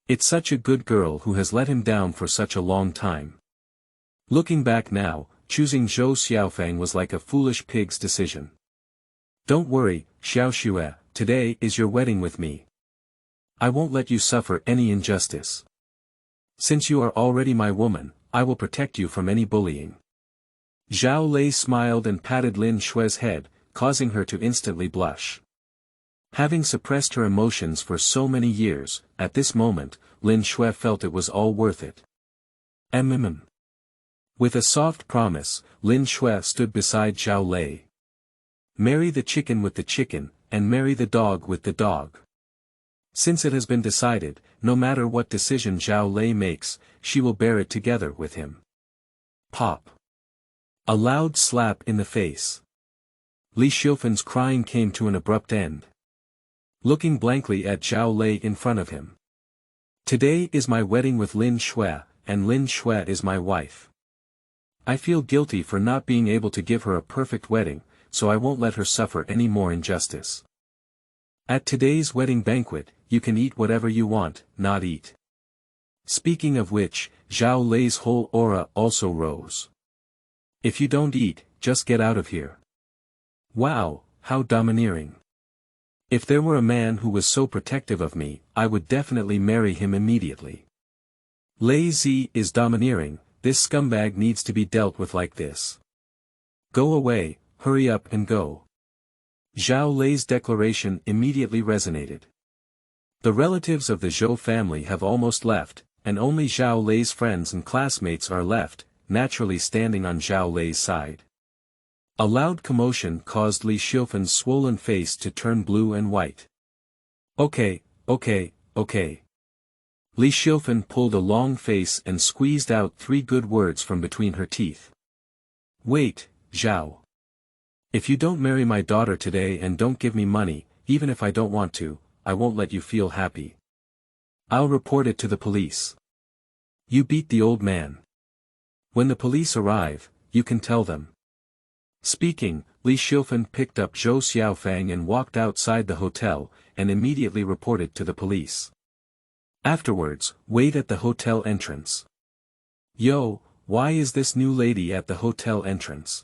It's such a good girl who has let him down for such a long time. Looking back now, choosing Zhou Xiaofang was like a foolish pig's decision. Don't worry, Xiao Xue, today is your wedding with me. I won't let you suffer any injustice. Since you are already my woman, I will protect you from any bullying. Zhao Lei smiled and patted Lin Xue's head, causing her to instantly blush. Having suppressed her emotions for so many years, at this moment, Lin Xue felt it was all worth it. With a soft promise, Lin Xue stood beside Zhao Lei. Marry the chicken with the chicken, and marry the dog with the dog. Since it has been decided, no matter what decision Zhao Lei makes, she will bear it together with him. Pop. A loud slap in the face. Li Xiufen's crying came to an abrupt end. Looking blankly at Zhao Lei in front of him. Today is my wedding with Lin Xue, and Lin Xue is my wife. I feel guilty for not being able to give her a perfect wedding, so I won't let her suffer any more injustice. At today's wedding banquet, you can eat whatever you want, not eat. Speaking of which, Zhao Lei's whole aura also rose. If you don't eat, just get out of here. Wow, how domineering. If there were a man who was so protective of me, I would definitely marry him immediately. Lei Zi is domineering, this scumbag needs to be dealt with like this. Go away, hurry up and go. Zhao Lei's declaration immediately resonated. The relatives of the Zhou family have almost left, and only Zhao Lei's friends and classmates are left, naturally standing on Zhao Lei's side. A loud commotion caused Li Xiufen's swollen face to turn blue and white. Okay. Li Xiufen pulled a long face and squeezed out 3 good words from between her teeth. Wait, Zhao. If you don't marry my daughter today and don't give me money, even if I don't want to, I won't let you feel happy. I'll report it to the police. You beat the old man. When the police arrive, you can tell them. Speaking, Li Xiufen picked up Zhou Xiaofang and walked outside the hotel, and immediately reported to the police. Afterwards, wait at the hotel entrance. Yo, why is this new lady at the hotel entrance?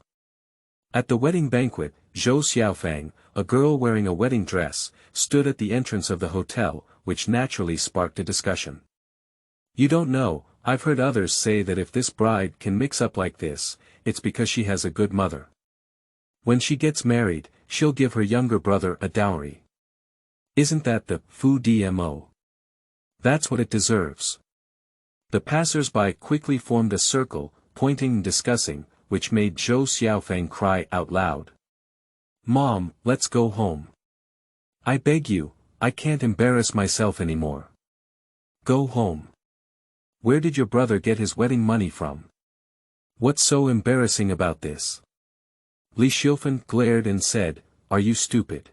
At the wedding banquet, Zhou Xiaofang, a girl wearing a wedding dress, stood at the entrance of the hotel, which naturally sparked a discussion. You don't know, I've heard others say that if this bride can mix up like this, it's because she has a good mother. When she gets married, she'll give her younger brother a dowry. Isn't that the fou dmo? That's what it deserves. The passers-by quickly formed a circle, pointing and discussing, which made Zhou Xiaofeng cry out loud. Mom, let's go home. I beg you, I can't embarrass myself anymore. Go home. Where did your brother get his wedding money from? What's so embarrassing about this? Li Xiufen glared and said, Are you stupid?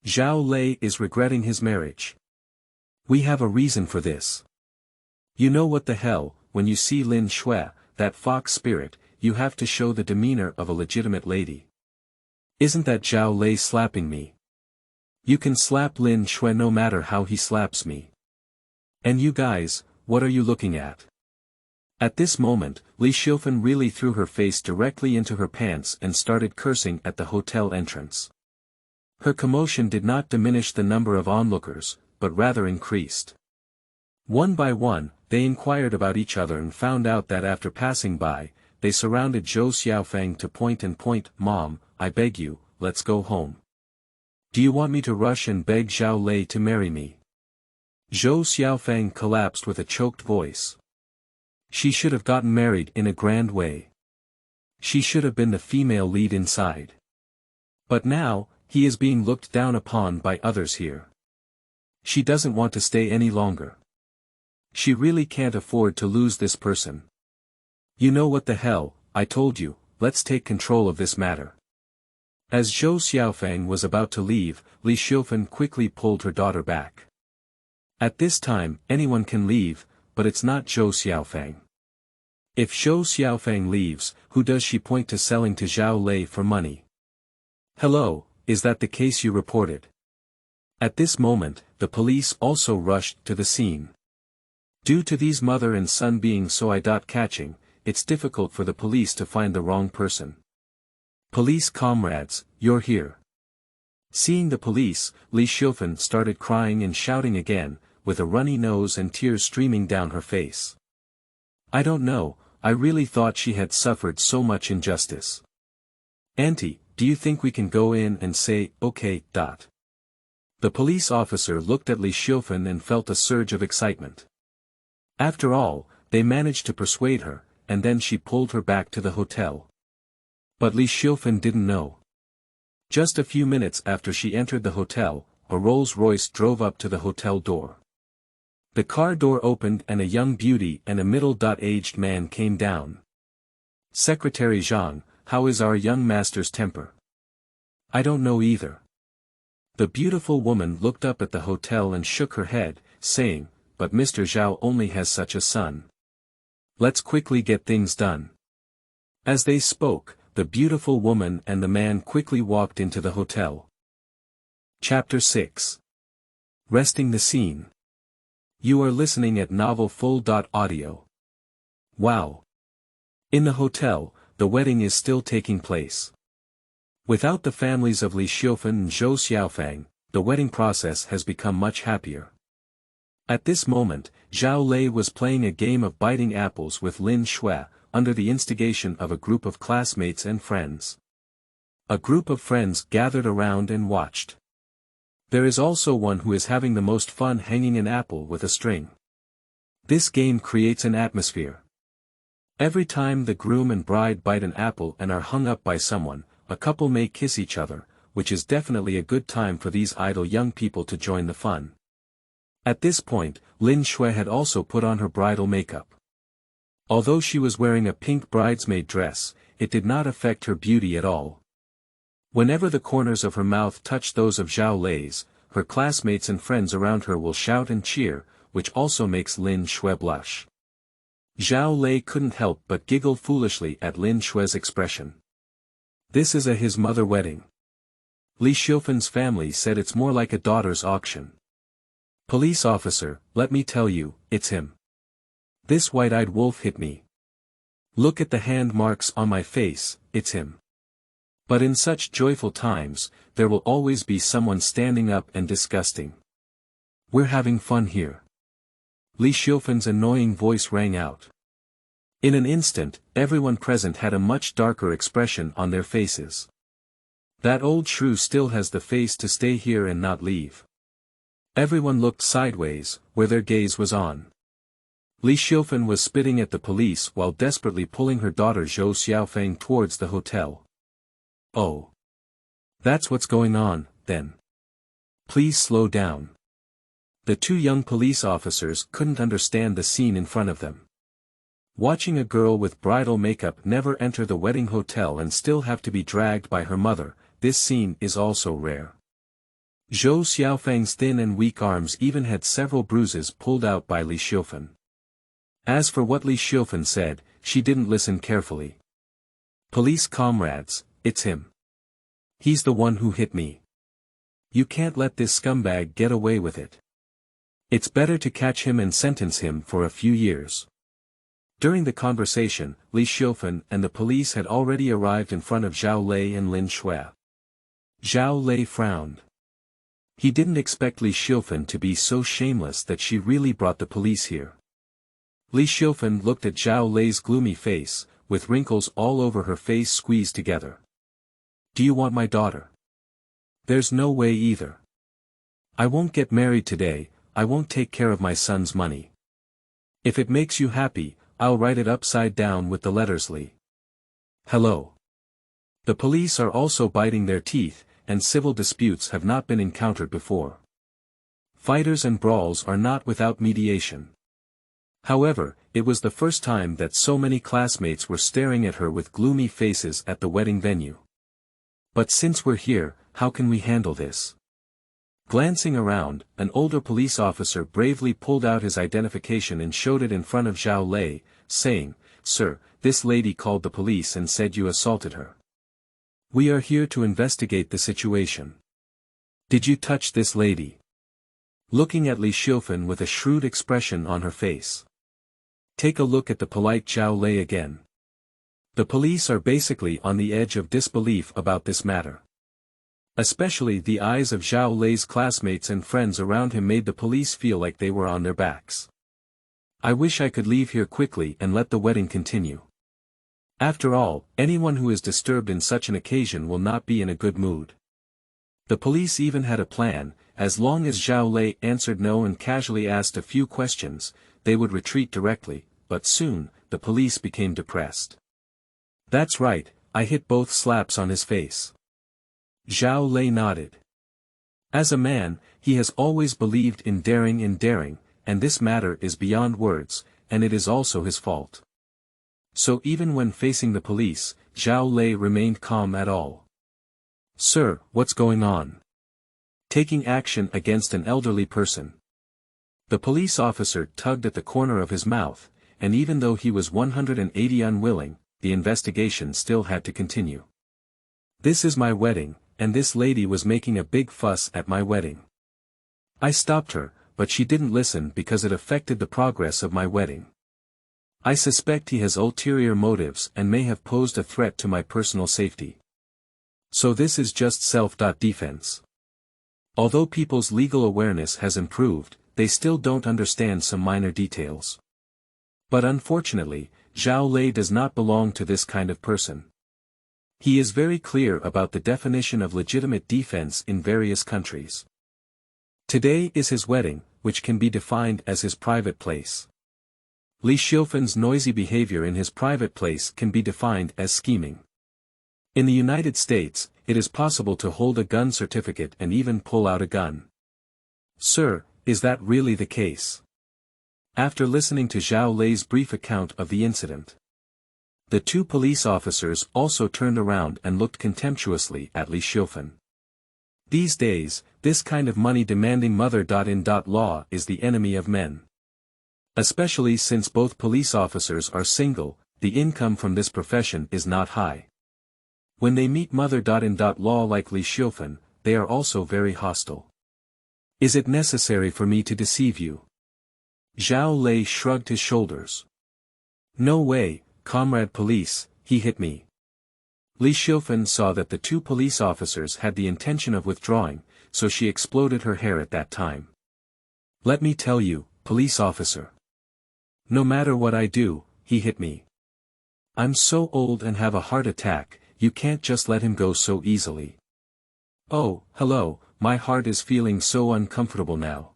Zhao Lei is regretting his marriage. We have a reason for this. You know what the hell, when you see Lin Xue, that fox spirit, you have to show the demeanor of a legitimate lady. Isn't that Zhao Lei slapping me? You can slap Lin Xue no matter how he slaps me. And you guys, what are you looking at? At this moment, Li Xiufen really threw her face directly into her pants and started cursing at the hotel entrance. Her commotion did not diminish the number of onlookers, but rather increased. One by one, they inquired about each other and found out that after passing by, they surrounded Zhou Xiaofeng to point, Mom, I beg you, let's go home. Do you want me to rush and beg Zhao Lei to marry me? Zhou Xiaofeng collapsed with a choked voice. She should have gotten married in a grand way. She should have been the female lead inside. But now, he is being looked down upon by others here. She doesn't want to stay any longer. She really can't afford to lose this person. You know what the hell, I told you, let's take control of this matter. As Zhou Xiaofeng was about to leave, Li Xiufen quickly pulled her daughter back. At this time, anyone can leave, but it's not Zhou Xiaofeng. If Zhou Xiaofeng leaves, who does she point to selling to Zhao Lei for money? Hello, is that the case you reported? At this moment, the police also rushed to the scene. Due to these mother and son being so catching, it's difficult for the police to find the wrong person. Police comrades, you're here. Seeing the police, Li Xiufen started crying and shouting again, with a runny nose and tears streaming down her face. I don't know, I really thought she had suffered so much injustice. Auntie, do you think we can go in and say, okay? The police officer looked at Li Xiufen and felt a surge of excitement. After all, they managed to persuade her, and then she pulled her back to the hotel. But Li Xiufen didn't know. Just a few minutes after she entered the hotel, a Rolls-Royce drove up to the hotel door. The car door opened and a young beauty and a middle-aged man came down. Secretary Zhang, how is our young master's temper? I don't know either. The beautiful woman looked up at the hotel and shook her head, saying, But Mr. Zhao only has such a son. Let's quickly get things done. As they spoke, the beautiful woman and the man quickly walked into the hotel. Chapter 6. Resting the scene. You are listening at Novel Full.audio. Wow. In the hotel, the wedding is still taking place. Without the families of Li Xiufen and Zhou Xiaofeng, the wedding process has become much happier. At this moment, Zhao Lei was playing a game of biting apples with Lin Xue, under the instigation of a group of classmates and friends. A group of friends gathered around and watched. There is also one who is having the most fun hanging an apple with a string. This game creates an atmosphere. Every time the groom and bride bite an apple and are hung up by someone, a couple may kiss each other, which is definitely a good time for these idle young people to join the fun. At this point, Lin Xue had also put on her bridal makeup. Although she was wearing a pink bridesmaid dress, it did not affect her beauty at all. Whenever the corners of her mouth touched those of Zhao Lei's, her classmates and friends around her will shout and cheer, which also makes Lin Xue blush. Zhao Lei couldn't help but giggle foolishly at Lin Xue's expression. This is his mother wedding. Li Xiufen's family said it's more like a daughter's auction. Police officer, let me tell you, it's him. This white-eyed wolf hit me. Look at the hand marks on my face, it's him. But in such joyful times, there will always be someone standing up and disgusting. We're having fun here. Li Xiufen's annoying voice rang out. In an instant, everyone present had a much darker expression on their faces. That old shrew still has the face to stay here and not leave. Everyone looked sideways, where their gaze was on. Li Xiufen was spitting at the police while desperately pulling her daughter Zhou Xiaofeng towards the hotel. Oh. That's what's going on, then. Please slow down. The two young police officers couldn't understand the scene in front of them. Watching a girl with bridal makeup never enter the wedding hotel and still have to be dragged by her mother, this scene is also rare. Zhou Xiaofeng's thin and weak arms even had several bruises pulled out by Li Xiufen. As for what Li Xiufen said, she didn't listen carefully. Police comrades, it's him. He's the one who hit me. You can't let this scumbag get away with it. It's better to catch him and sentence him for a few years. During the conversation, Li Xiufen and the police had already arrived in front of Zhao Lei and Lin Xue. Zhao Lei frowned. He didn't expect Li Xiufen to be so shameless that she really brought the police here. Li Xiufen looked at Zhao Lei's gloomy face, with wrinkles all over her face squeezed together. Do you want my daughter? There's no way either. I won't get married today, I won't take care of my son's money. If it makes you happy, I'll write it upside down with the letters Li. Hello. The police are also biting their teeth, and civil disputes have not been encountered before. Fighters and brawls are not without mediation. However, it was the first time that so many classmates were staring at her with gloomy faces at the wedding venue. But since we're here, how can we handle this? Glancing around, an older police officer bravely pulled out his identification and showed it in front of Zhao Lei, saying, Sir, this lady called the police and said you assaulted her. We are here to investigate the situation. Did you touch this lady? Looking at Li Xiufen with a shrewd expression on her face. Take a look at the polite Zhao Lei again. The police are basically on the edge of disbelief about this matter. Especially the eyes of Zhao Lei's classmates and friends around him made the police feel like they were on their backs. I wish I could leave here quickly and let the wedding continue. After all, anyone who is disturbed in such an occasion will not be in a good mood. The police even had a plan, as long as Zhao Lei answered no and casually asked a few questions, they would retreat directly, but soon, the police became depressed. That's right, I hit both slaps on his face. Zhao Lei nodded. As a man, he has always believed in daring, and this matter is beyond words, and it is also his fault. So even when facing the police, Zhao Lei remained calm at all. Sir, what's going on? Taking action against an elderly person. The police officer tugged at the corner of his mouth, and even though he was 180 unwilling, the investigation still had to continue. This is my wedding, and this lady was making a big fuss at my wedding. I stopped her, but she didn't listen because it affected the progress of my wedding. I suspect he has ulterior motives and may have posed a threat to my personal safety. So this is just self-defense. Although people's legal awareness has improved, they still don't understand some minor details. But unfortunately, Zhao Lei does not belong to this kind of person. He is very clear about the definition of legitimate defense in various countries. Today is his wedding, which can be defined as his private place. Li Xiufen's noisy behavior in his private place can be defined as scheming. In the United States, it is possible to hold a gun certificate and even pull out a gun. Sir, is that really the case? After listening to Zhao Lei's brief account of the incident, the two police officers also turned around and looked contemptuously at Li Xiufen. These days, this kind of money-demanding mother-in-law is the enemy of men. Especially since both police officers are single, the income from this profession is not high. When they meet mother-in-law like Li Xiufen, they are also very hostile. Is it necessary for me to deceive you? Zhao Lei shrugged his shoulders. No way, comrade police, he hit me. Li Xiufen saw that the two police officers had the intention of withdrawing, so she exploded her hair at that time. Let me tell you, police officer. No matter what I do, he hit me. I'm so old and have a heart attack, you can't just let him go so easily. Oh, hello, my heart is feeling so uncomfortable now.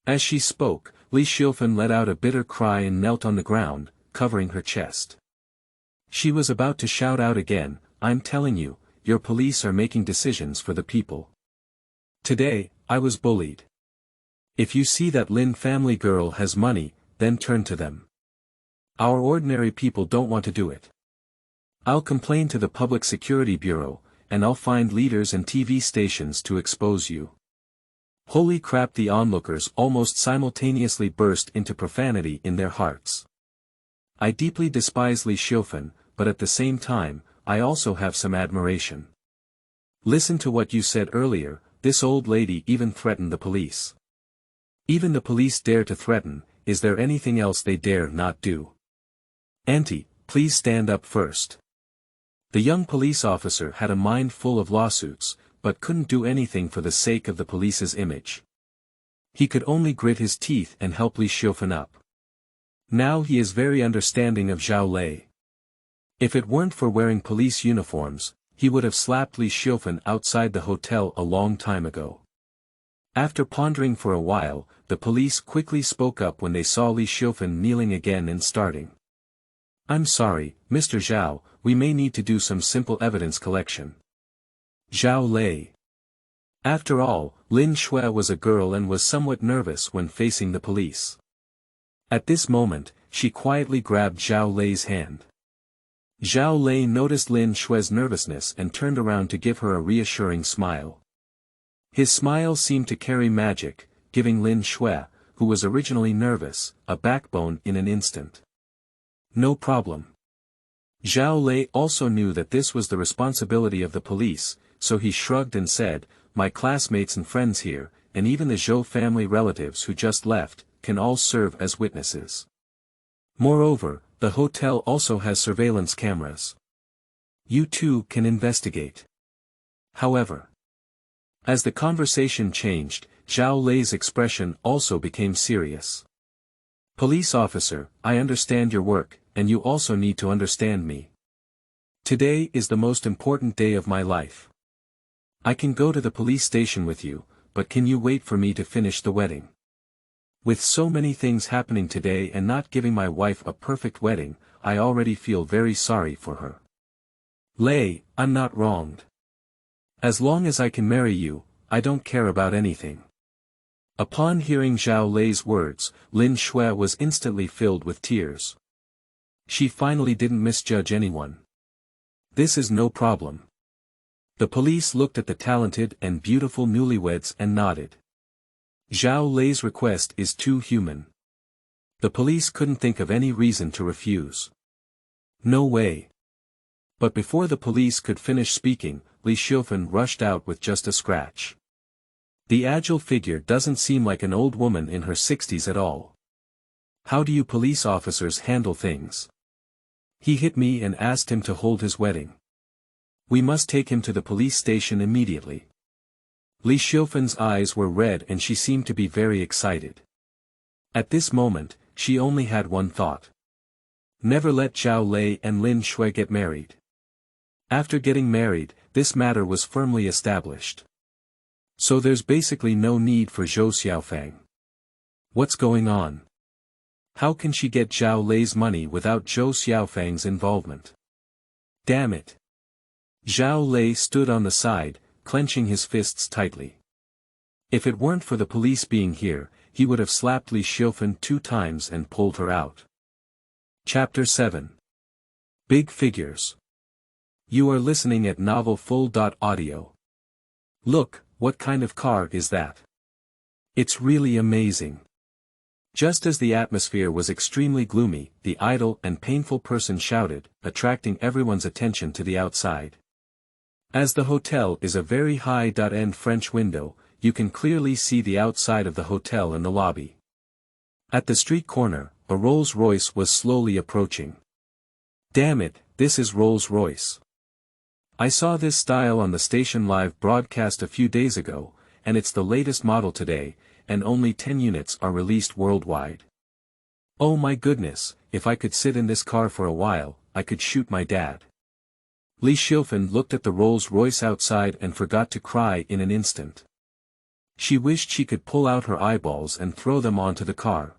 As she spoke, Li Xiufen let out a bitter cry and knelt on the ground, covering her chest. She was about to shout out again, I'm telling you, your police are making decisions for the people. Today, I was bullied. If you see that Lin family girl has money, then turn to them. Our ordinary people don't want to do it. I'll complain to the Public Security Bureau, and I'll find leaders and TV stations to expose you. Holy crap, the onlookers almost simultaneously burst into profanity in their hearts. I deeply despise Li Xiufen, but at the same time, I also have some admiration. Listen to what you said earlier, this old lady even threatened the police. Even the police dare to threaten, is there anything else they dare not do? Auntie, please stand up first. The young police officer had a mind full of lawsuits, but couldn't do anything for the sake of the police's image. He could only grit his teeth and help Li Xiufen up. Now he is very understanding of Zhao Lei. If it weren't for wearing police uniforms, he would have slapped Li Xiufen outside the hotel a long time ago. After pondering for a while, the police quickly spoke up when they saw Li Xiufen kneeling again and starting. I'm sorry, Mr. Zhao, we may need to do some simple evidence collection. Zhao Lei. After all, Lin Xue was a girl and was somewhat nervous when facing the police. At this moment, she quietly grabbed Zhao Lei's hand. Zhao Lei noticed Lin Xue's nervousness and turned around to give her a reassuring smile. His smile seemed to carry magic, giving Lin Xue, who was originally nervous, a backbone in an instant. No problem. Zhao Lei also knew that this was the responsibility of the police, so he shrugged and said, my classmates and friends here, and even the Zhou family relatives who just left, can all serve as witnesses. Moreover, the hotel also has surveillance cameras. You too can investigate. However, as the conversation changed, Zhao Lei's expression also became serious. Police officer, I understand your work, and you also need to understand me. Today is the most important day of my life. I can go to the police station with you, but can you wait for me to finish the wedding? With so many things happening today and not giving my wife a perfect wedding, I already feel very sorry for her. Lei, I'm not wronged. As long as I can marry you, I don't care about anything. Upon hearing Zhao Lei's words, Lin Xue was instantly filled with tears. She finally didn't misjudge anyone. This is no problem. The police looked at the talented and beautiful newlyweds and nodded. Zhao Lei's request is too human. The police couldn't think of any reason to refuse. No way. But before the police could finish speaking, Li Xiufen rushed out with just a scratch. The agile figure doesn't seem like an old woman in her 60s at all. How do you police officers handle things? He hit me and asked him to hold his wedding. We must take him to the police station immediately. Li Xiufen's eyes were red and she seemed to be very excited. At this moment, she only had one thought. Never let Zhao Lei and Lin Xue get married. After getting married, this matter was firmly established. So there's basically no need for Zhou Xiaofang. What's going on? How can she get Zhao Lei's money without Zhou Xiaofang's involvement? Damn it. Zhao Lei stood on the side, clenching his fists tightly. If it weren't for the police being here, he would have slapped Li Xiufen 2 times and pulled her out. Chapter 7. Big Figures. You are listening at novelfull.audio. Look, what kind of car is that? It's really amazing. Just as the atmosphere was extremely gloomy, the idle and painful person shouted, attracting everyone's attention to the outside. As the hotel is a very high-end French window, you can clearly see the outside of the hotel and the lobby. At the street corner, a Rolls-Royce was slowly approaching. Damn it, this is Rolls-Royce. I saw this style on the station live broadcast a few days ago, and it's the latest model today, and only 10 units are released worldwide. Oh my goodness, if I could sit in this car for a while, I could shoot my dad. Li Xiufen looked at the Rolls-Royce outside and forgot to cry in an instant. She wished she could pull out her eyeballs and throw them onto the car.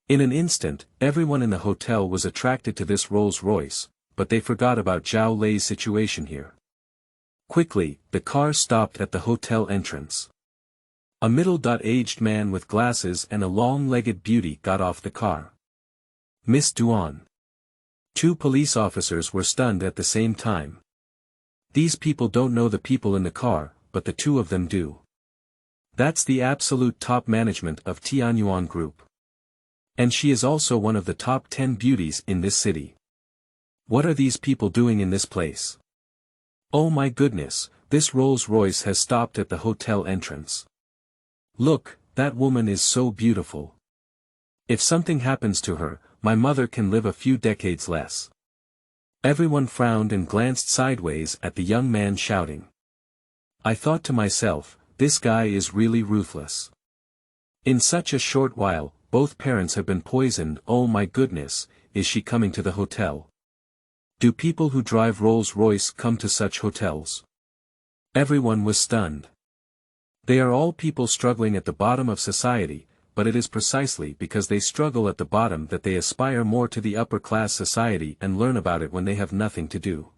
In an instant, everyone in the hotel was attracted to this Rolls-Royce, but they forgot about Zhao Lei's situation here. Quickly, the car stopped at the hotel entrance. A middle-aged man with glasses and a long-legged beauty got off the car. Miss Duan. Two police officers were stunned at the same time. These people don't know the people in the car, but the two of them do. That's the absolute top management of Tianyuan Group. And she is also one of the top 10 beauties in this city. What are these people doing in this place? Oh my goodness, this Rolls-Royce has stopped at the hotel entrance. Look, that woman is so beautiful. If something happens to her, my mother can live a few decades less. Everyone frowned and glanced sideways at the young man shouting. I thought to myself, this guy is really ruthless. In such a short while, both parents have been poisoned. Oh my goodness, is she coming to the hotel? Do people who drive Rolls-Royce come to such hotels? Everyone was stunned. They are all people struggling at the bottom of society, but it is precisely because they struggle at the bottom that they aspire more to the upper-class society and learn about it when they have nothing to do.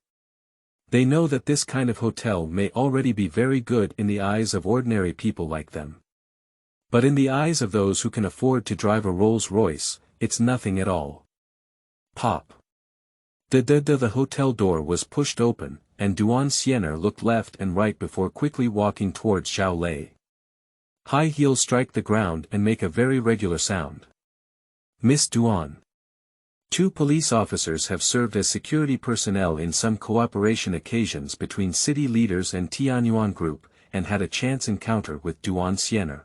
They know that this kind of hotel may already be very good in the eyes of ordinary people like them. But in the eyes of those who can afford to drive a Rolls-Royce, it's nothing at all. Pop. The hotel door was pushed open, and Duan Xiener looked left and right before quickly walking towards Zhao Lei. High heels strike the ground and make a very regular sound. Miss Duan. Two police officers have served as security personnel in some cooperation occasions between city leaders and Tianyuan Group, and had a chance encounter with Duan Xiener.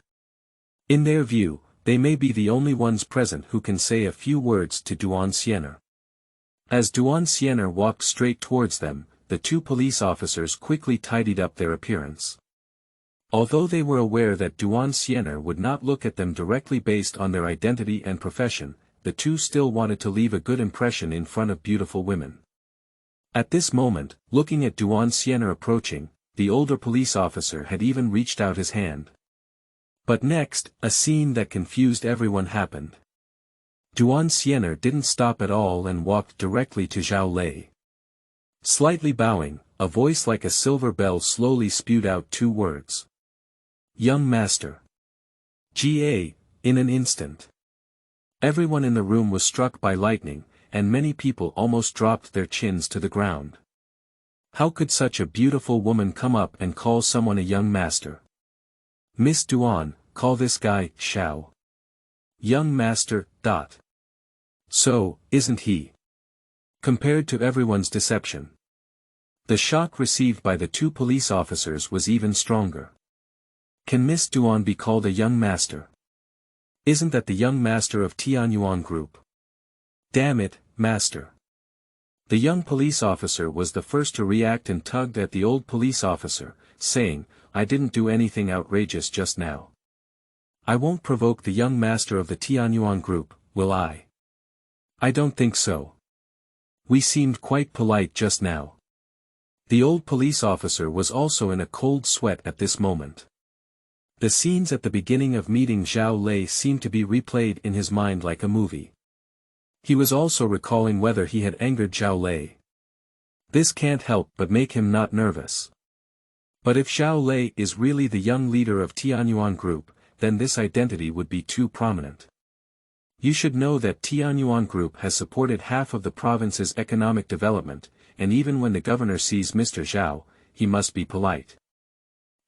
In their view, they may be the only ones present who can say a few words to Duan Xiener. As Duan Xiener walked straight towards them, the two police officers quickly tidied up their appearance. Although they were aware that Duan Xiener would not look at them directly based on their identity and profession, the two still wanted to leave a good impression in front of beautiful women. At this moment, looking at Duan Xiener approaching, the older police officer had even reached out his hand. But next, a scene that confused everyone happened. Duan Xiener didn't stop at all and walked directly to Zhao Lei. Slightly bowing, a voice like a silver bell slowly spewed out two words. Young master. Ga, in an instant. Everyone in the room was struck by lightning, and many people almost dropped their chins to the ground. How could such a beautiful woman come up and call someone a young master? Miss Duan, call this guy, Xiao. Young master, ... So, isn't he? Compared to everyone's deception. The shock received by the two police officers was even stronger. Can Miss Duan be called a young master? Isn't that the young master of Tianyuan Group? Damn it, master. The young police officer was the first to react and tugged at the old police officer, saying, I didn't do anything outrageous just now. I won't provoke the young master of the Tianyuan Group, will I? I don't think so. We seemed quite polite just now. The old police officer was also in a cold sweat at this moment. The scenes at the beginning of meeting Zhao Lei seemed to be replayed in his mind like a movie. He was also recalling whether he had angered Zhao Lei. This can't help but make him not nervous. But if Zhao Lei is really the young leader of Tianyuan Group, then this identity would be too prominent. You should know that Tianyuan Group has supported half of the province's economic development, and even when the governor sees Mr. Zhao, he must be polite.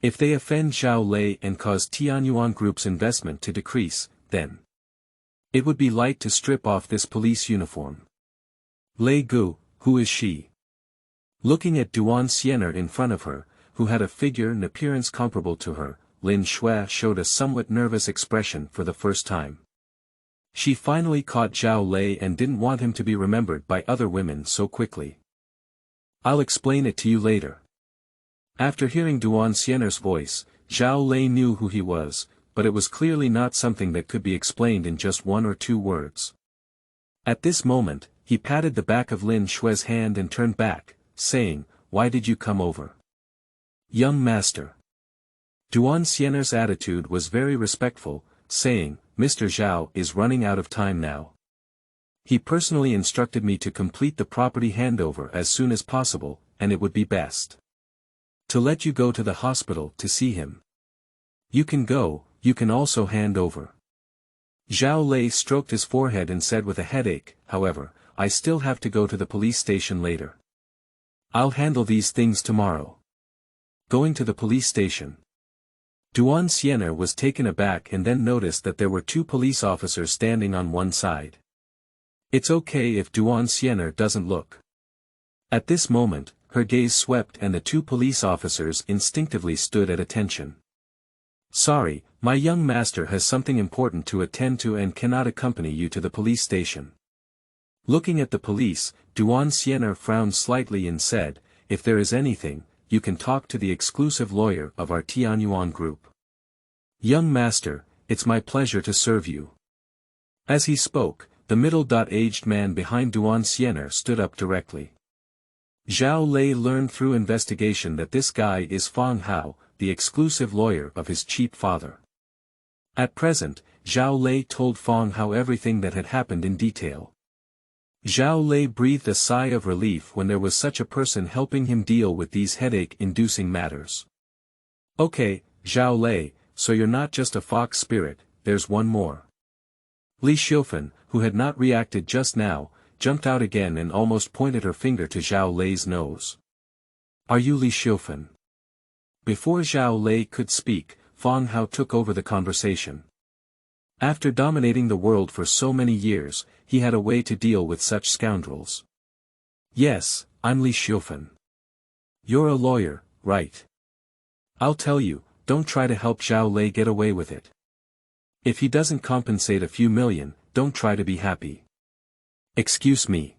If they offend Zhao Lei and cause Tianyuan Group's investment to decrease, then it would be light to strip off this police uniform. Lei Gu, who is she? Looking at Duan Xiener in front of her, who had a figure and appearance comparable to her, Lin Xue showed a somewhat nervous expression for the first time. She finally caught Zhao Lei and didn't want him to be remembered by other women so quickly. I'll explain it to you later. After hearing Duan Xiener's voice, Zhao Lei knew who he was, but it was clearly not something that could be explained in just one or two words. At this moment, he patted the back of Lin Xue's hand and turned back, saying, "Why did you come over?" "Young master." Duan Xiener's attitude was very respectful, saying, "Mr. Zhao is running out of time now. He personally instructed me to complete the property handover as soon as possible, and it would be best to let you go to the hospital to see him. You can go, you can also hand over." Zhao Lei stroked his forehead and said with a headache, "However, I still have to go to the police station later. I'll handle these things tomorrow." Going to the police station. Duan Xiener was taken aback and then noticed that there were 2 police officers standing on one side. It's okay if Duan Xiener doesn't look. At this moment, her gaze swept and the 2 police officers instinctively stood at attention. "Sorry, my young master has something important to attend to and cannot accompany you to the police station." Looking at the police, Duan Xiener frowned slightly and said, "If there is anything, you can talk to the exclusive lawyer of our Tianyuan group." "Young master, it's my pleasure to serve you." As he spoke, the middle-aged man behind Duan Xiener stood up directly. Zhao Lei learned through investigation that this guy is Fang Hao, the exclusive lawyer of his cheap father. At present, Zhao Lei told Fang Hao everything that had happened in detail. Zhao Lei breathed a sigh of relief when there was such a person helping him deal with these headache-inducing matters. "Okay, Zhao Lei, so you're not just a fox spirit, there's one more." Li Xiufen, who had not reacted just now, jumped out again and almost pointed her finger to Zhao Lei's nose. "Are you Li Xiufen?" Before Zhao Lei could speak, Fang Hao took over the conversation. After dominating the world for so many years, he had a way to deal with such scoundrels. "Yes, I'm Li Xiufen." "You're a lawyer, right? I'll tell you, don't try to help Zhao Lei get away with it. If he doesn't compensate a few million, don't try to be happy." "Excuse me."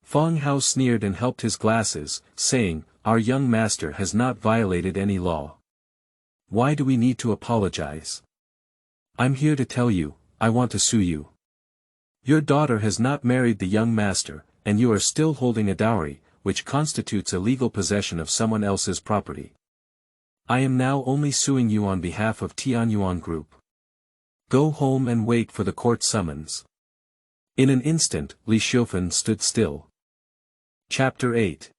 Fang Hao sneered and helped his glasses, saying, "Our young master has not violated any law. Why do we need to apologize? I'm here to tell you, I want to sue you. Your daughter has not married the young master, and you are still holding a dowry, which constitutes illegal possession of someone else's property. I am now only suing you on behalf of Tianyuan Group. Go home and wait for the court summons." In an instant, Li Xiufen stood still. Chapter 8.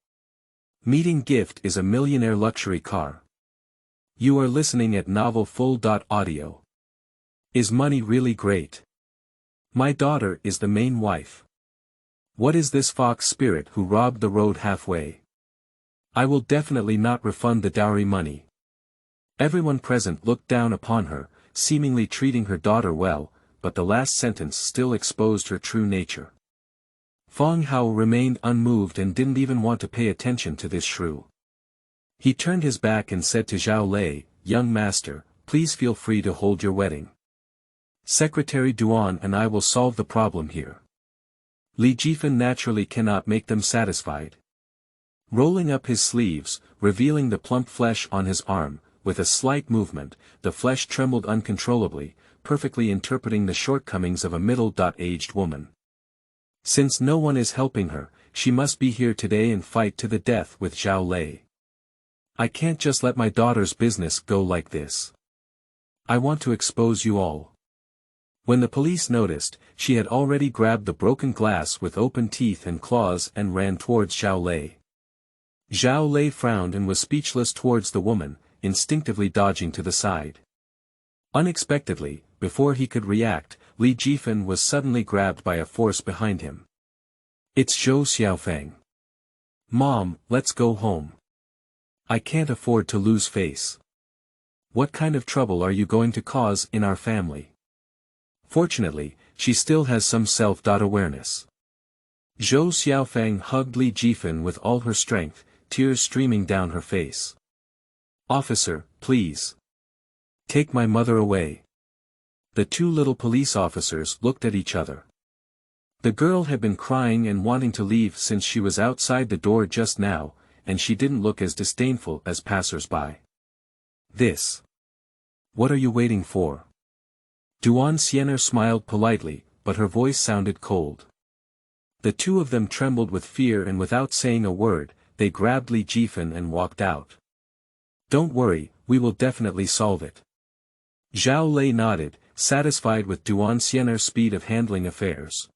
Meeting gift is a millionaire luxury car. You are listening at Novel Full.audio. Is money really great? My daughter is the main wife. What is this fox spirit who robbed the road halfway? I will definitely not refund the dowry money. Everyone present looked down upon her, seemingly treating her daughter well, but the last sentence still exposed her true nature. Fang Hao remained unmoved and didn't even want to pay attention to this shrew. He turned his back and said to Zhao Lei, "Young master, please feel free to hold your wedding. Secretary Duan and I will solve the problem here." Li Jifan naturally cannot make them satisfied. Rolling up his sleeves, revealing the plump flesh on his arm, with a slight movement, the flesh trembled uncontrollably, perfectly interpreting the shortcomings of a middle-aged woman. Since no one is helping her, she must be here today and fight to the death with Zhao Lei. I can't just let my daughter's business go like this. I want to expose you all. When the police noticed, she had already grabbed the broken glass with open teeth and claws and ran towards Zhao Lei. Zhao Lei frowned and was speechless towards the woman, instinctively dodging to the side. Unexpectedly, before he could react, Li Jifan was suddenly grabbed by a force behind him. "It's Zhou Xiaofeng. Mom, let's go home. I can't afford to lose face. What kind of trouble are you going to cause in our family?" Fortunately, she still has some self-awareness. Zhou Xiaofeng hugged Li Jifan with all her strength, tears streaming down her face. "Officer, please. Take my mother away." The 2 little police officers looked at each other. The girl had been crying and wanting to leave since she was outside the door just now, and she didn't look as disdainful as passers-by. "This. What are you waiting for?" Duan Xiener smiled politely, but her voice sounded cold. The 2 of them trembled with fear and without saying a word, they grabbed Li Jifan and walked out. Don't worry, we will definitely solve it. Zhao Lei nodded, satisfied with Duan Xiener's speed of handling affairs.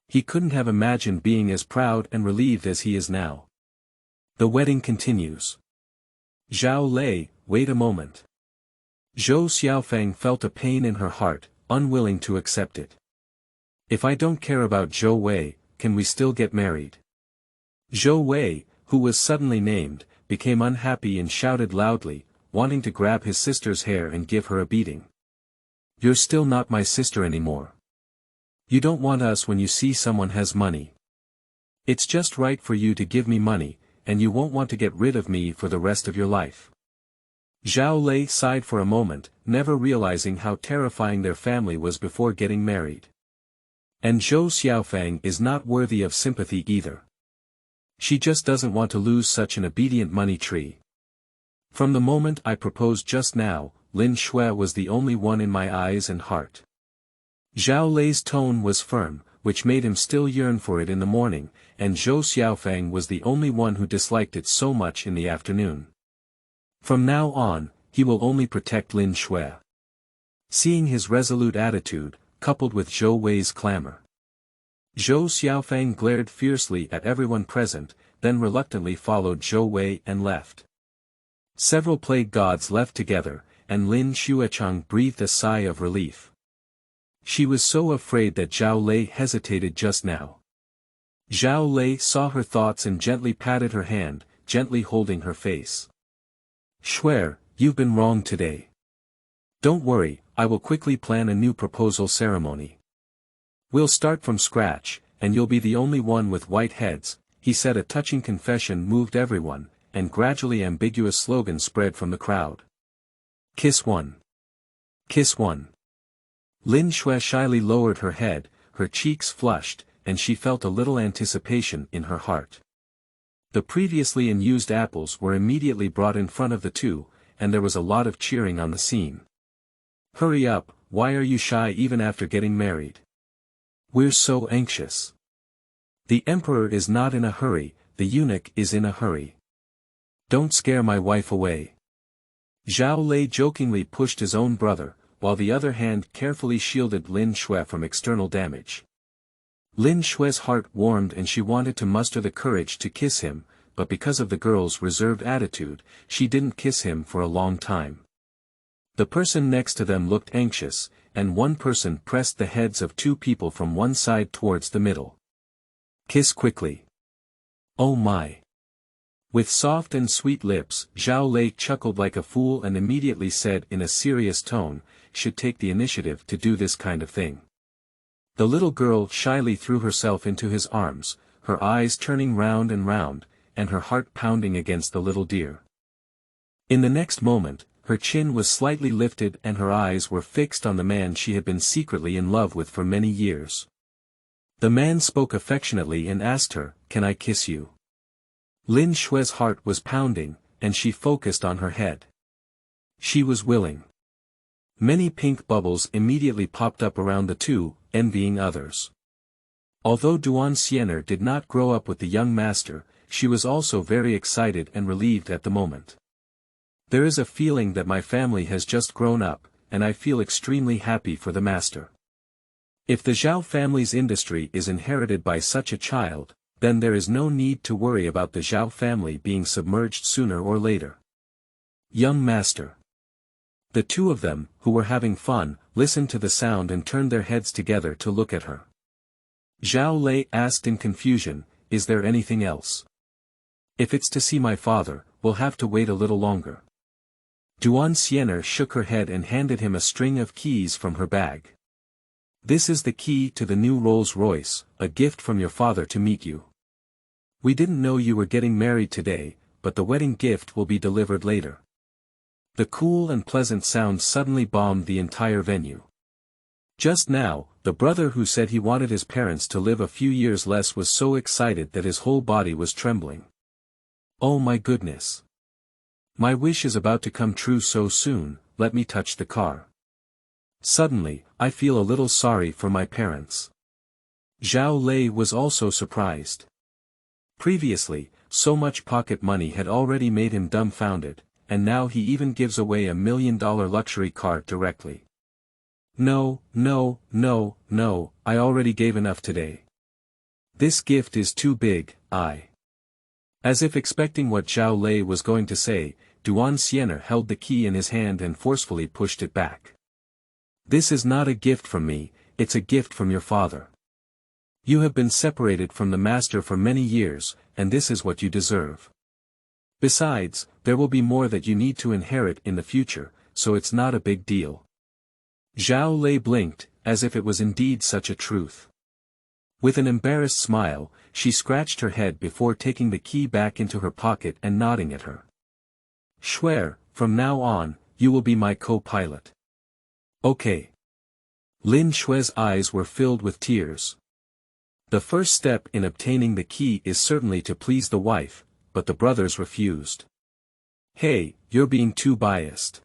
He couldn't have imagined being as proud and relieved as he is now. The wedding continues. Zhao Lei, wait a moment. Zhou Xiaofeng felt a pain in her heart, unwilling to accept it. If I don't care about Zhou Wei, can we still get married? Zhou Wei, who was suddenly named, became unhappy and shouted loudly, wanting to grab his sister's hair and give her a beating. You're still not my sister anymore. You don't want us when you see someone has money. It's just right for you to give me money, and you won't want to get rid of me for the rest of your life. Zhao Lei sighed for a moment, never realizing how terrifying their family was before getting married. And Zhou Xiaofeng is not worthy of sympathy either. She just doesn't want to lose such an obedient money tree. From the moment I proposed just now, Lin Xue was the only one in my eyes and heart. Zhao Lei's tone was firm, which made him still yearn for it in the morning, and Zhou Xiaofeng was the only one who disliked it so much in the afternoon. From now on, he will only protect Lin Xue. Seeing his resolute attitude, coupled with Zhou Wei's clamor, Zhou Xiaofeng glared fiercely at everyone present, then reluctantly followed Zhou Wei and left. Several plague gods left together, and Lin Xuecheng breathed a sigh of relief. She was so afraid that Zhao Lei hesitated just now. Zhao Lei saw her thoughts and gently patted her hand, gently holding her face. Xue, you've been wrong today. Don't worry, I will quickly plan a new proposal ceremony. We'll start from scratch, and you'll be the only one with white heads, he said. A touching confession moved everyone, and gradually ambiguous slogans spread from the crowd. Kiss one. Kiss one. Lin Xue shyly lowered her head, her cheeks flushed, and she felt a little anticipation in her heart. The previously unused apples were immediately brought in front of the two, and there was a lot of cheering on the scene. Hurry up, why are you shy even after getting married? We're so anxious. The emperor is not in a hurry, the eunuch is in a hurry. Don't scare my wife away. Zhao Lei jokingly pushed his own brother, while the other hand carefully shielded Lin Xue from external damage. Lin Xue's heart warmed and she wanted to muster the courage to kiss him, but because of the girl's reserved attitude, she didn't kiss him for a long time. The person next to them looked anxious, and one person pressed the heads of two people from one side towards the middle. Kiss quickly. Oh my. With soft and sweet lips, Zhao Lei chuckled like a fool and immediately said in a serious tone, should take the initiative to do this kind of thing. The little girl shyly threw herself into his arms, her eyes turning round and round, and her heart pounding against the little deer. In the next moment, her chin was slightly lifted and her eyes were fixed on the man she had been secretly in love with for many years. The man spoke affectionately and asked her, "Can I kiss you?" Lin Xue's heart was pounding, and she focused on her head. She was willing. Many pink bubbles immediately popped up around the two, envying others. Although Duan Xiener did not grow up with the young master, she was also very excited and relieved at the moment. There is a feeling that my family has just grown up, and I feel extremely happy for the master. If the Zhao family's industry is inherited by such a child, then there is no need to worry about the Zhao family being submerged sooner or later. Young master. The two of them, who were having fun, listened to the sound and turned their heads together to look at her. Zhao Lei asked in confusion, "Is there anything else?" "If it's to see my father, we'll have to wait a little longer." Duan Xiener shook her head and handed him a string of keys from her bag. "This is the key to the new Rolls-Royce, a gift from your father to meet you. We didn't know you were getting married today, but the wedding gift will be delivered later." The cool and pleasant sound suddenly bombed the entire venue. Just now, the brother who said he wanted his parents to live a few years less was so excited that his whole body was trembling. Oh my goodness. My wish is about to come true so soon, let me touch the car. Suddenly, I feel a little sorry for my parents. Zhao Lei was also surprised. Previously, so much pocket money had already made him dumbfounded, and now he even gives away $1 million luxury car directly. No, no, no, no, I already gave enough today. This gift is too big, As if expecting what Zhao Lei was going to say, Yuan held the key in his hand and forcefully pushed it back. This is not a gift from me, it's a gift from your father. You have been separated from the master for many years, and this is what you deserve. Besides, there will be more that you need to inherit in the future, so it's not a big deal. Zhao Lei blinked, as if it was indeed such a truth. With an embarrassed smile, she scratched her head before taking the key back into her pocket and nodding at her. Xue, from now on, you will be my co-pilot. Okay. Lin Xue's eyes were filled with tears. The first step in obtaining the key is certainly to please the wife, but the brothers refused. Hey, you're being too biased.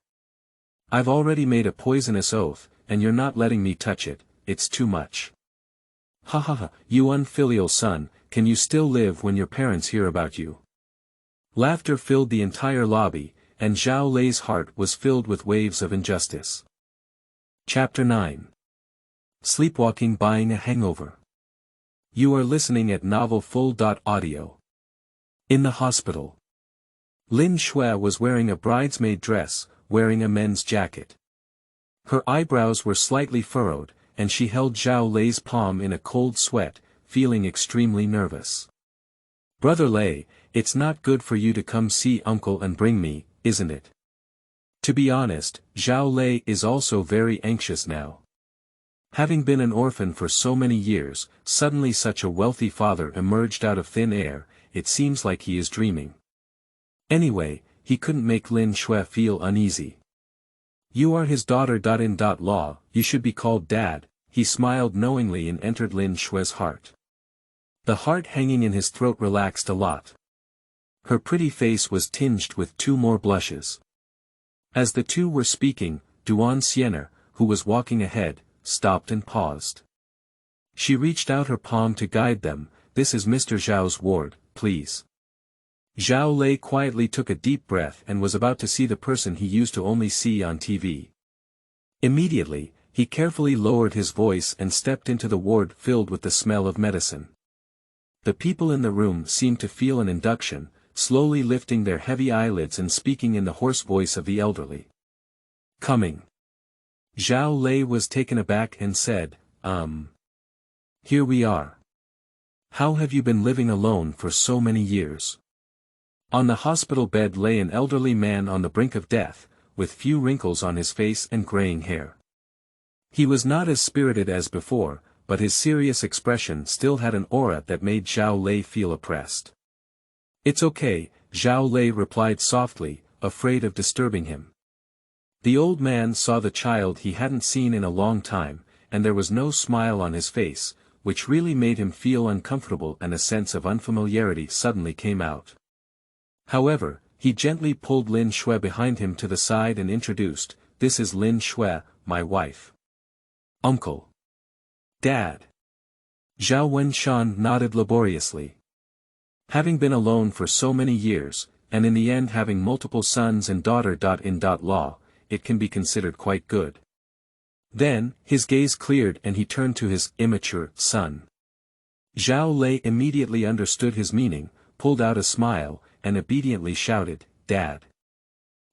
I've already made a poisonous oath, and you're not letting me touch it, it's too much. Ha ha ha, you unfilial son, can you still live when your parents hear about you? Laughter filled the entire lobby, and Zhao Lei's heart was filled with waves of injustice. Chapter 9. Sleepwalking buying a hangover. You are listening at novelfull.audio. In the hospital. Lin Xue was wearing a bridesmaid dress, wearing a men's jacket. Her eyebrows were slightly furrowed, and she held Zhao Lei's palm in a cold sweat, feeling extremely nervous. Brother Lei, it's not good for you to come see uncle and bring me, isn't it? To be honest, Zhao Lei is also very anxious now. Having been an orphan for so many years, suddenly such a wealthy father emerged out of thin air, it seems like he is dreaming. Anyway, he couldn't make Lin Xue feel uneasy. You are his daughter. Law, you should be called Dad, he smiled knowingly and entered Lin Xue's heart. The heart hanging in his throat relaxed a lot. Her pretty face was tinged with 2 more blushes. As the two were speaking, Yuan, who was walking ahead, stopped and paused. She reached out her palm to guide them. This is Mr. Zhao's ward, please. Zhao Lei quietly took a deep breath and was about to see the person he used to only see on TV. Immediately, he carefully lowered his voice and stepped into the ward filled with the smell of medicine. The people in the room seemed to feel an induction, slowly lifting their heavy eyelids and speaking in the hoarse voice of the elderly. Coming. Zhao Lei was taken aback and said, Here we are. How have you been living alone for so many years? On the hospital bed lay an elderly man on the brink of death, with few wrinkles on his face and graying hair. He was not as spirited as before, but his serious expression still had an aura that made Zhao Lei feel oppressed. It's okay, Zhao Lei replied softly, afraid of disturbing him. The old man saw the child he hadn't seen in a long time, and there was no smile on his face, which really made him feel uncomfortable, and a sense of unfamiliarity suddenly came out. However, he gently pulled Lin Xue behind him to the side and introduced, This is Lin Xue, my wife. Uncle. Dad. Zhao Wenshan nodded laboriously. Having been alone for so many years, and in the end having multiple sons and daughter. Law, it can be considered quite good. Then, his gaze cleared and he turned to his immature son. Zhao Lei immediately understood his meaning, pulled out a smile, and obediently shouted, Dad.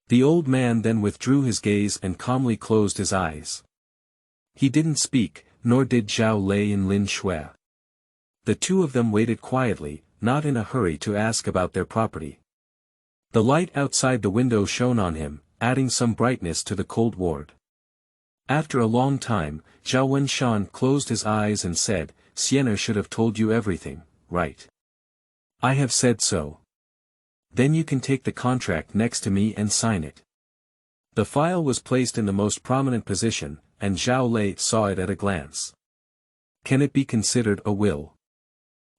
The old man then withdrew his gaze and calmly closed his eyes. He didn't speak, nor did Zhao Lei and Lin Xue. The two of them waited quietly, not in a hurry to ask about their property. The light outside the window shone on him, adding some brightness to the cold ward. After a long time, Zhao Wenshan closed his eyes and said, Sienna should have told you everything, right? I have said so. Then you can take the contract next to me and sign it. The file was placed in the most prominent position, and Zhao Lei saw it at a glance. Can it be considered a will?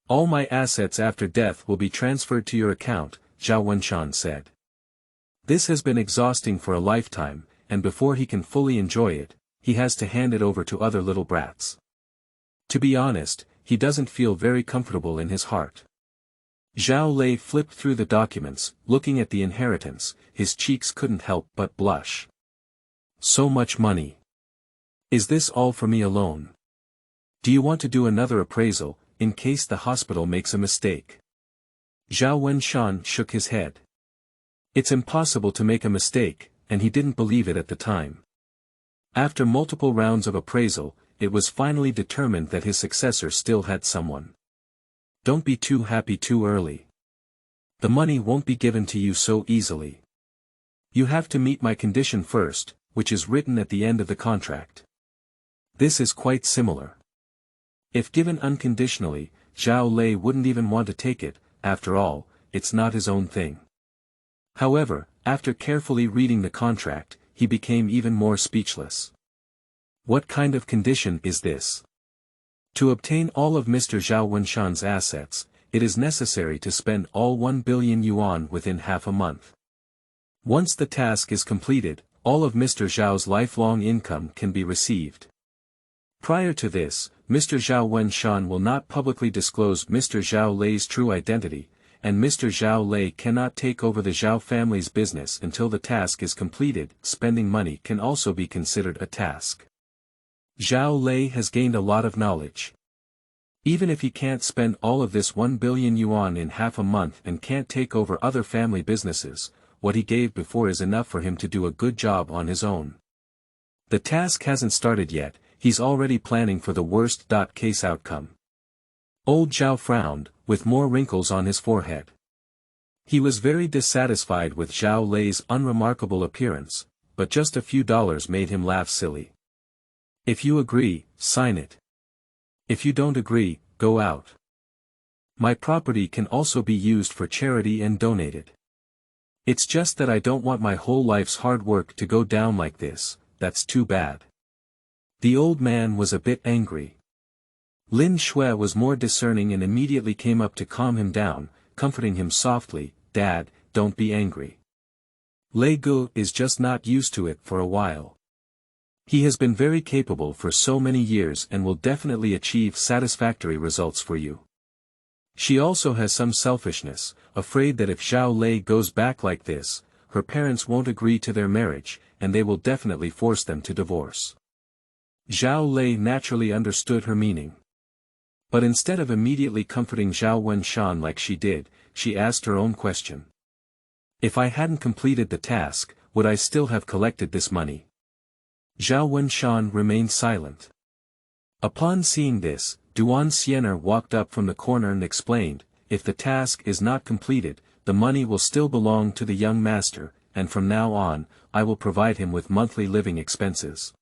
All my assets after death will be transferred to your account, Zhao Wenshan said. This has been exhausting for a lifetime, and before he can fully enjoy it, he has to hand it over to other little brats. To be honest, he doesn't feel very comfortable in his heart. Zhao Lei flipped through the documents, looking at the inheritance, his cheeks couldn't help but blush. So much money. Is this all for me alone? Do you want to do another appraisal, in case the hospital makes a mistake? Zhao Wenshan shook his head. It's impossible to make a mistake, and he didn't believe it at the time. After multiple rounds of appraisal, it was finally determined that his successor still had someone. Don't be too happy too early. The money won't be given to you so easily. You have to meet my condition first, which is written at the end of the contract. This is quite similar. If given unconditionally, Zhao Lei wouldn't even want to take it, after all, it's not his own thing. However, after carefully reading the contract, he became even more speechless. What kind of condition is this? To obtain all of Mr. Zhao Wenshan's assets, it is necessary to spend all 1 billion yuan within half a month. Once the task is completed, all of Mr. Zhao's lifelong income can be received. Prior to this, Mr. Zhao Wenshan will not publicly disclose Mr. Zhao Lei's true identity, and Mr. Zhao Lei cannot take over the Zhao family's business until the task is completed. Spending money can also be considered a task. Zhao Lei has gained a lot of knowledge. Even if he can't spend all of this 1 billion yuan in half a month and can't take over other family businesses, what he gave before is enough for him to do a good job on his own. The task hasn't started yet, he's already planning for the worst-case outcome. Old Zhao frowned, with more wrinkles on his forehead. He was very dissatisfied with Zhao Lei's unremarkable appearance, but just a few dollars made him laugh silly. If you agree, sign it. If you don't agree, go out. My property can also be used for charity and donated. It's just that I don't want my whole life's hard work to go down like this. That's too bad. The old man was a bit angry. Lin Xue was more discerning and immediately came up to calm him down, comforting him softly. Dad, don't be angry. Lei Gu is just not used to it for a while. He has been very capable for so many years and will definitely achieve satisfactory results for you. She also has some selfishness, afraid that if Zhao Lei goes back like this, her parents won't agree to their marriage, and they will definitely force them to divorce. Zhao Lei naturally understood her meaning. But instead of immediately comforting Zhao Wenshan like she did, she asked her own question. If I hadn't completed the task, would I still have collected this money? Zhao Wenshan remained silent. Upon seeing this, Yuan walked up from the corner and explained, if the task is not completed, the money will still belong to the young master, and from now on, I will provide him with monthly living expenses.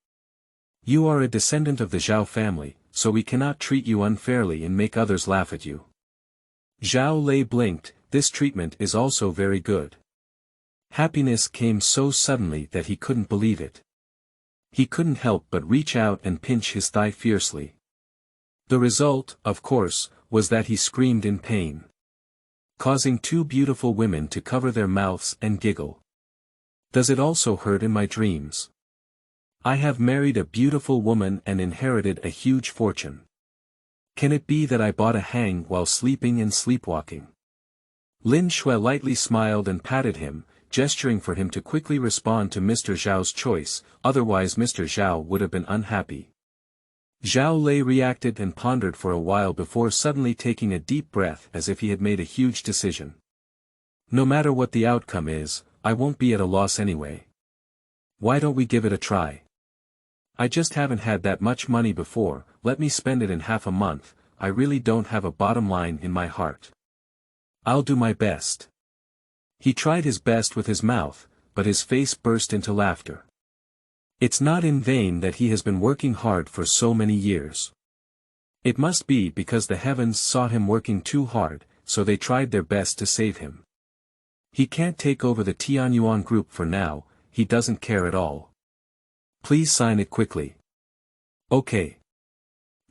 You are a descendant of the Zhao family, so we cannot treat you unfairly and make others laugh at you. Zhao Lei blinked. This treatment is also very good. Happiness came so suddenly that he couldn't believe it. He couldn't help but reach out and pinch his thigh fiercely. The result, of course, was that he screamed in pain, causing two beautiful women to cover their mouths and giggle. Does it also hurt in my dreams? I have married a beautiful woman and inherited a huge fortune. Can it be that I bought a hang while sleeping and sleepwalking? Lin Xue lightly smiled and patted him, gesturing for him to quickly respond to Mr. Zhao's choice, otherwise Mr. Zhao would have been unhappy. Zhao Lei reacted and pondered for a while before suddenly taking a deep breath as if he had made a huge decision. No matter what the outcome is, I won't be at a loss anyway. Why don't we give it a try? I just haven't had that much money before, let me spend it in half a month. I really don't have a bottom line in my heart. I'll do my best. He tried his best with his mouth, but his face burst into laughter. It's not in vain that he has been working hard for so many years. It must be because the heavens saw him working too hard, so they tried their best to save him. He can't take over the Tianyuan group for now, he doesn't care at all. Please sign it quickly. Okay.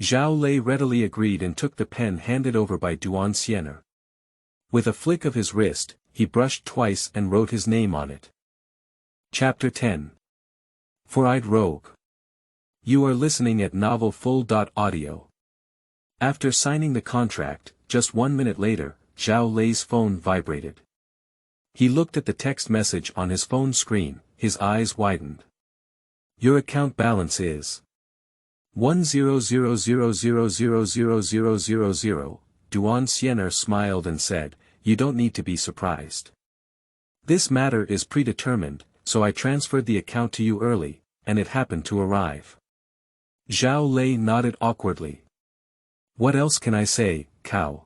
Zhao Lei readily agreed and took the pen handed over by Yuan. With a flick of his wrist, he brushed twice and wrote his name on it. Chapter 10. Four-Eyed Rogue. You are listening at novelfull.audio. After signing the contract, just 1 minute later, Zhao Lei's phone vibrated. He looked at the text message on his phone screen, his eyes widened. Your account balance is 10000000000. Duan Xiener smiled and said, you don't need to be surprised. This matter is predetermined, so I transferred the account to you early, and it happened to arrive. Zhao Lei nodded awkwardly. What else can I say, Cao?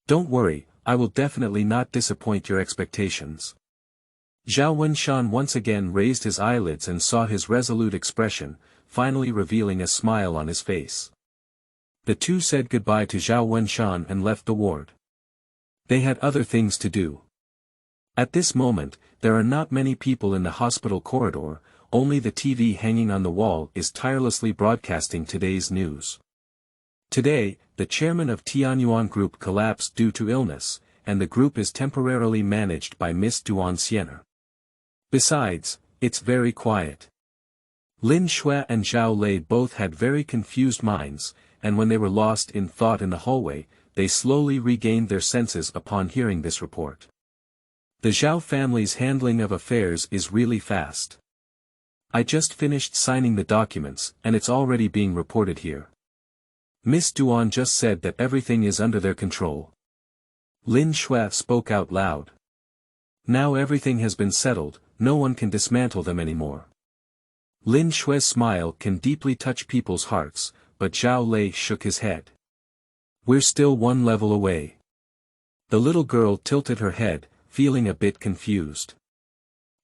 Don't worry, I will definitely not disappoint your expectations. Zhao Wenshan once again raised his eyelids and saw his resolute expression, finally revealing a smile on his face. The two said goodbye to Zhao Wenshan and left the ward. They had other things to do. At this moment, there are not many people in the hospital corridor, only the TV hanging on the wall is tirelessly broadcasting today's news. Today, the chairman of Tianyuan Group collapsed due to illness, and the group is temporarily managed by Miss Duan Xiener. Besides, it's very quiet. Lin Xue and Zhao Lei both had very confused minds, and when they were lost in thought in the hallway, they slowly regained their senses upon hearing this report. The Zhao family's handling of affairs is really fast. I just finished signing the documents, and it's already being reported here. Miss Duan just said that everything is under their control. Lin Xue spoke out loud. Now everything has been settled, no one can dismantle them anymore. Lin Xue's smile can deeply touch people's hearts, but Zhao Lei shook his head. We're still one level away. The little girl tilted her head, feeling a bit confused.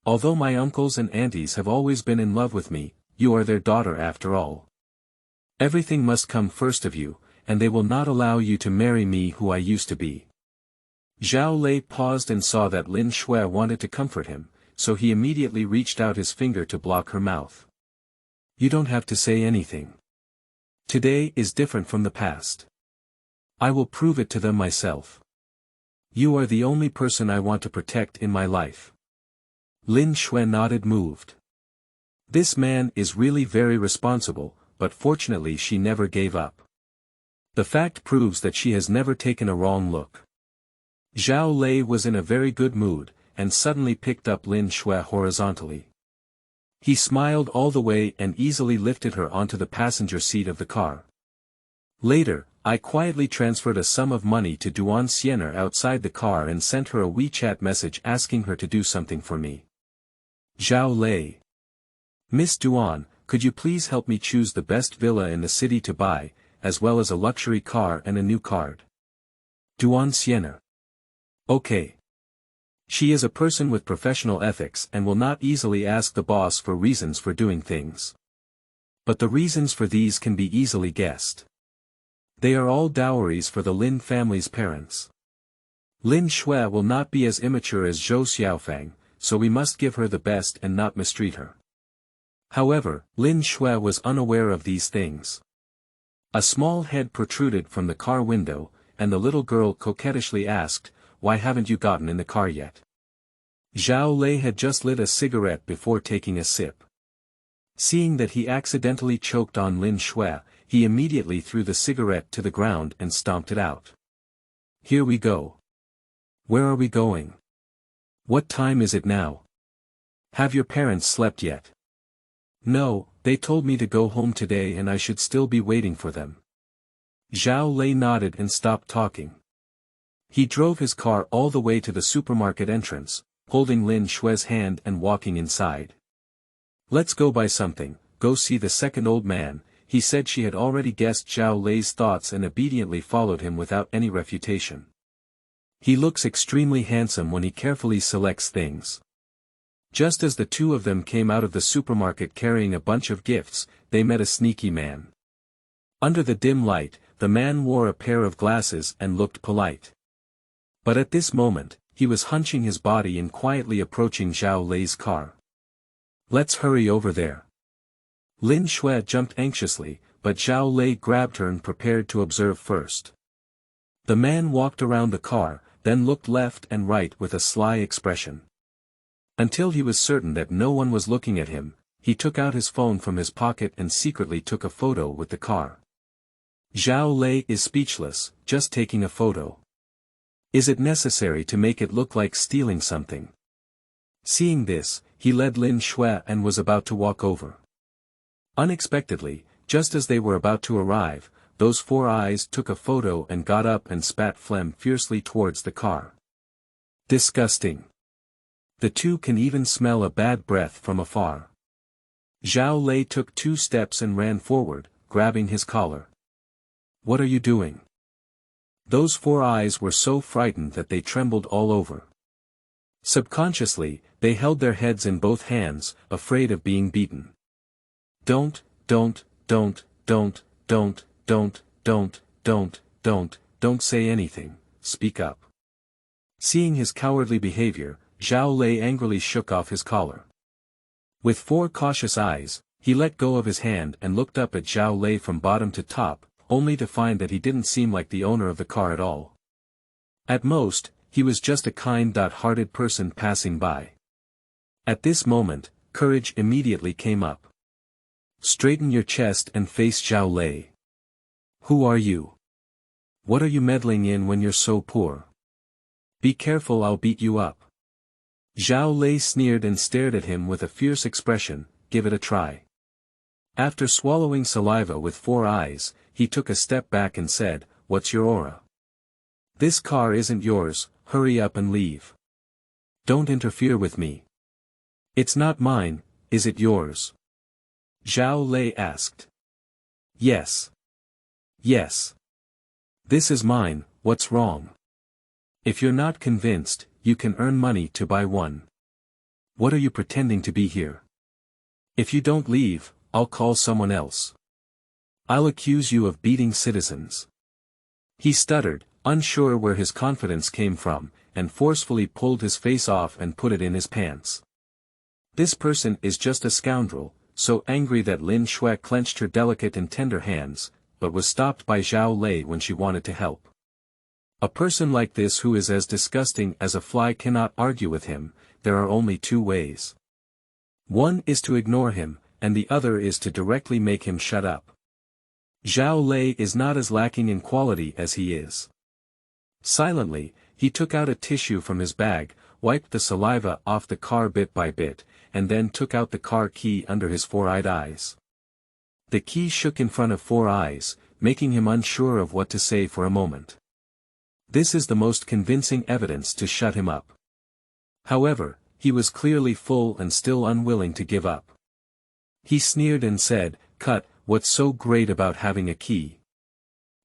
Although my uncles and aunties have always been in love with me, you are their daughter after all. Everything must come first of you, and they will not allow you to marry me who I used to be. Zhao Lei paused and saw that Lin Xue wanted to comfort him, so he immediately reached out his finger to block her mouth. You don't have to say anything. Today is different from the past. I will prove it to them myself. You are the only person I want to protect in my life. Lin Xue nodded moved. This man is really very responsible, but fortunately she never gave up. The fact proves that she has never taken a wrong look. Zhao Lei was in a very good mood, and suddenly picked up Lin Xue horizontally. He smiled all the way and easily lifted her onto the passenger seat of the car. Later, I quietly transferred a sum of money to Duan Xiener outside the car and sent her a WeChat message asking her to do something for me. Zhao Lei. Miss Duan, could you please help me choose the best villa in the city to buy, as well as a luxury car and a new card? Duan Xiener. Okay. She is a person with professional ethics and will not easily ask the boss for reasons for doing things. But the reasons for these can be easily guessed. They are all dowries for the Lin family's parents. Lin Xue will not be as immature as Zhou Xiaofang, so we must give her the best and not mistreat her. However, Lin Xue was unaware of these things. A small head protruded from the car window, and the little girl coquettishly asked, why haven't you gotten in the car yet? Zhao Lei had just lit a cigarette before taking a sip. Seeing that he accidentally choked on Lin Xue, he immediately threw the cigarette to the ground and stomped it out. Here we go. Where are we going? What time is it now? Have your parents slept yet? No, they told me to go home today and I should still be waiting for them. Zhao Lei nodded and stopped talking. He drove his car all the way to the supermarket entrance, holding Lin Xue's hand and walking inside. Let's go buy something, go see the second old man. He said she had already guessed Zhao Lei's thoughts and obediently followed him without any refutation. He looks extremely handsome when he carefully selects things. Just as the two of them came out of the supermarket carrying a bunch of gifts, they met a sneaky man. Under the dim light, the man wore a pair of glasses and looked polite. But at this moment, he was hunching his body and quietly approaching Zhao Lei's car. Let's hurry over there. Lin Xue jumped anxiously, but Zhao Lei grabbed her and prepared to observe first. The man walked around the car, then looked left and right with a sly expression. Until he was certain that no one was looking at him, he took out his phone from his pocket and secretly took a photo with the car. Zhao Lei is speechless, just taking a photo. Is it necessary to make it look like stealing something? Seeing this, he led Lin Xue and was about to walk over. Unexpectedly, just as they were about to arrive, those four eyes took a photo and got up and spat phlegm fiercely towards the car. Disgusting. The two can even smell a bad breath from afar. Zhao Lei took 2 steps and ran forward, grabbing his collar. What are you doing? Those four eyes were so frightened that they trembled all over. Subconsciously, they held their heads in both hands, afraid of being beaten. Don't say anything, speak up. Seeing his cowardly behavior, Zhao Lei angrily shook off his collar. With 4 cautious eyes, he let go of his hand and looked up at Zhao Lei from bottom to top, only to find that he didn't seem like the owner of the car at all. At most, he was just a kind-hearted person passing by. At this moment, courage immediately came up. Straighten your chest and face Zhao Lei. Who are you? What are you meddling in when you're so poor? Be careful, I'll beat you up. Zhao Lei sneered and stared at him with a fierce expression. Give it a try. After swallowing saliva with 4 eyes, he took a step back and said, What's your aura? This car isn't yours, hurry up and leave. Don't interfere with me. It's not mine, is it yours? Zhao Lei asked. Yes. Yes. This is mine, what's wrong? If you're not convinced, you can earn money to buy one. What are you pretending to be here? If you don't leave, I'll call someone else. I'll accuse you of beating citizens. He stuttered, unsure where his confidence came from, and forcefully pulled his face off and put it in his pants. This person is just a scoundrel, so angry that Lin Xue clenched her delicate and tender hands, but was stopped by Zhao Lei when she wanted to help. A person like this who is as disgusting as a fly cannot argue with him. There are only 2 ways. One is to ignore him, and the other is to directly make him shut up. Zhao Lei is not as lacking in quality as he is. Silently, he took out a tissue from his bag, wiped the saliva off the car bit by bit, and then took out the car key under his 4-eyed eyes. The key shook in front of 4 eyes, making him unsure of what to say for a moment. This is the most convincing evidence to shut him up. However, he was clearly full and still unwilling to give up. He sneered and said, Cut, what's so great about having a key?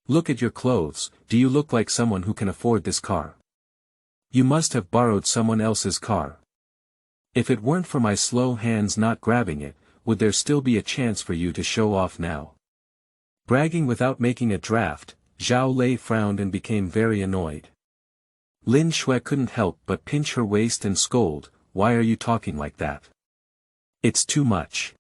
Look at your clothes, do you look like someone who can afford this car? You must have borrowed someone else's car. If it weren't for my slow hands not grabbing it, would there still be a chance for you to show off now? Bragging without making a draft, Zhao Lei frowned and became very annoyed. Lin Xue couldn't help but pinch her waist and scold, Why are you talking like that? It's too much.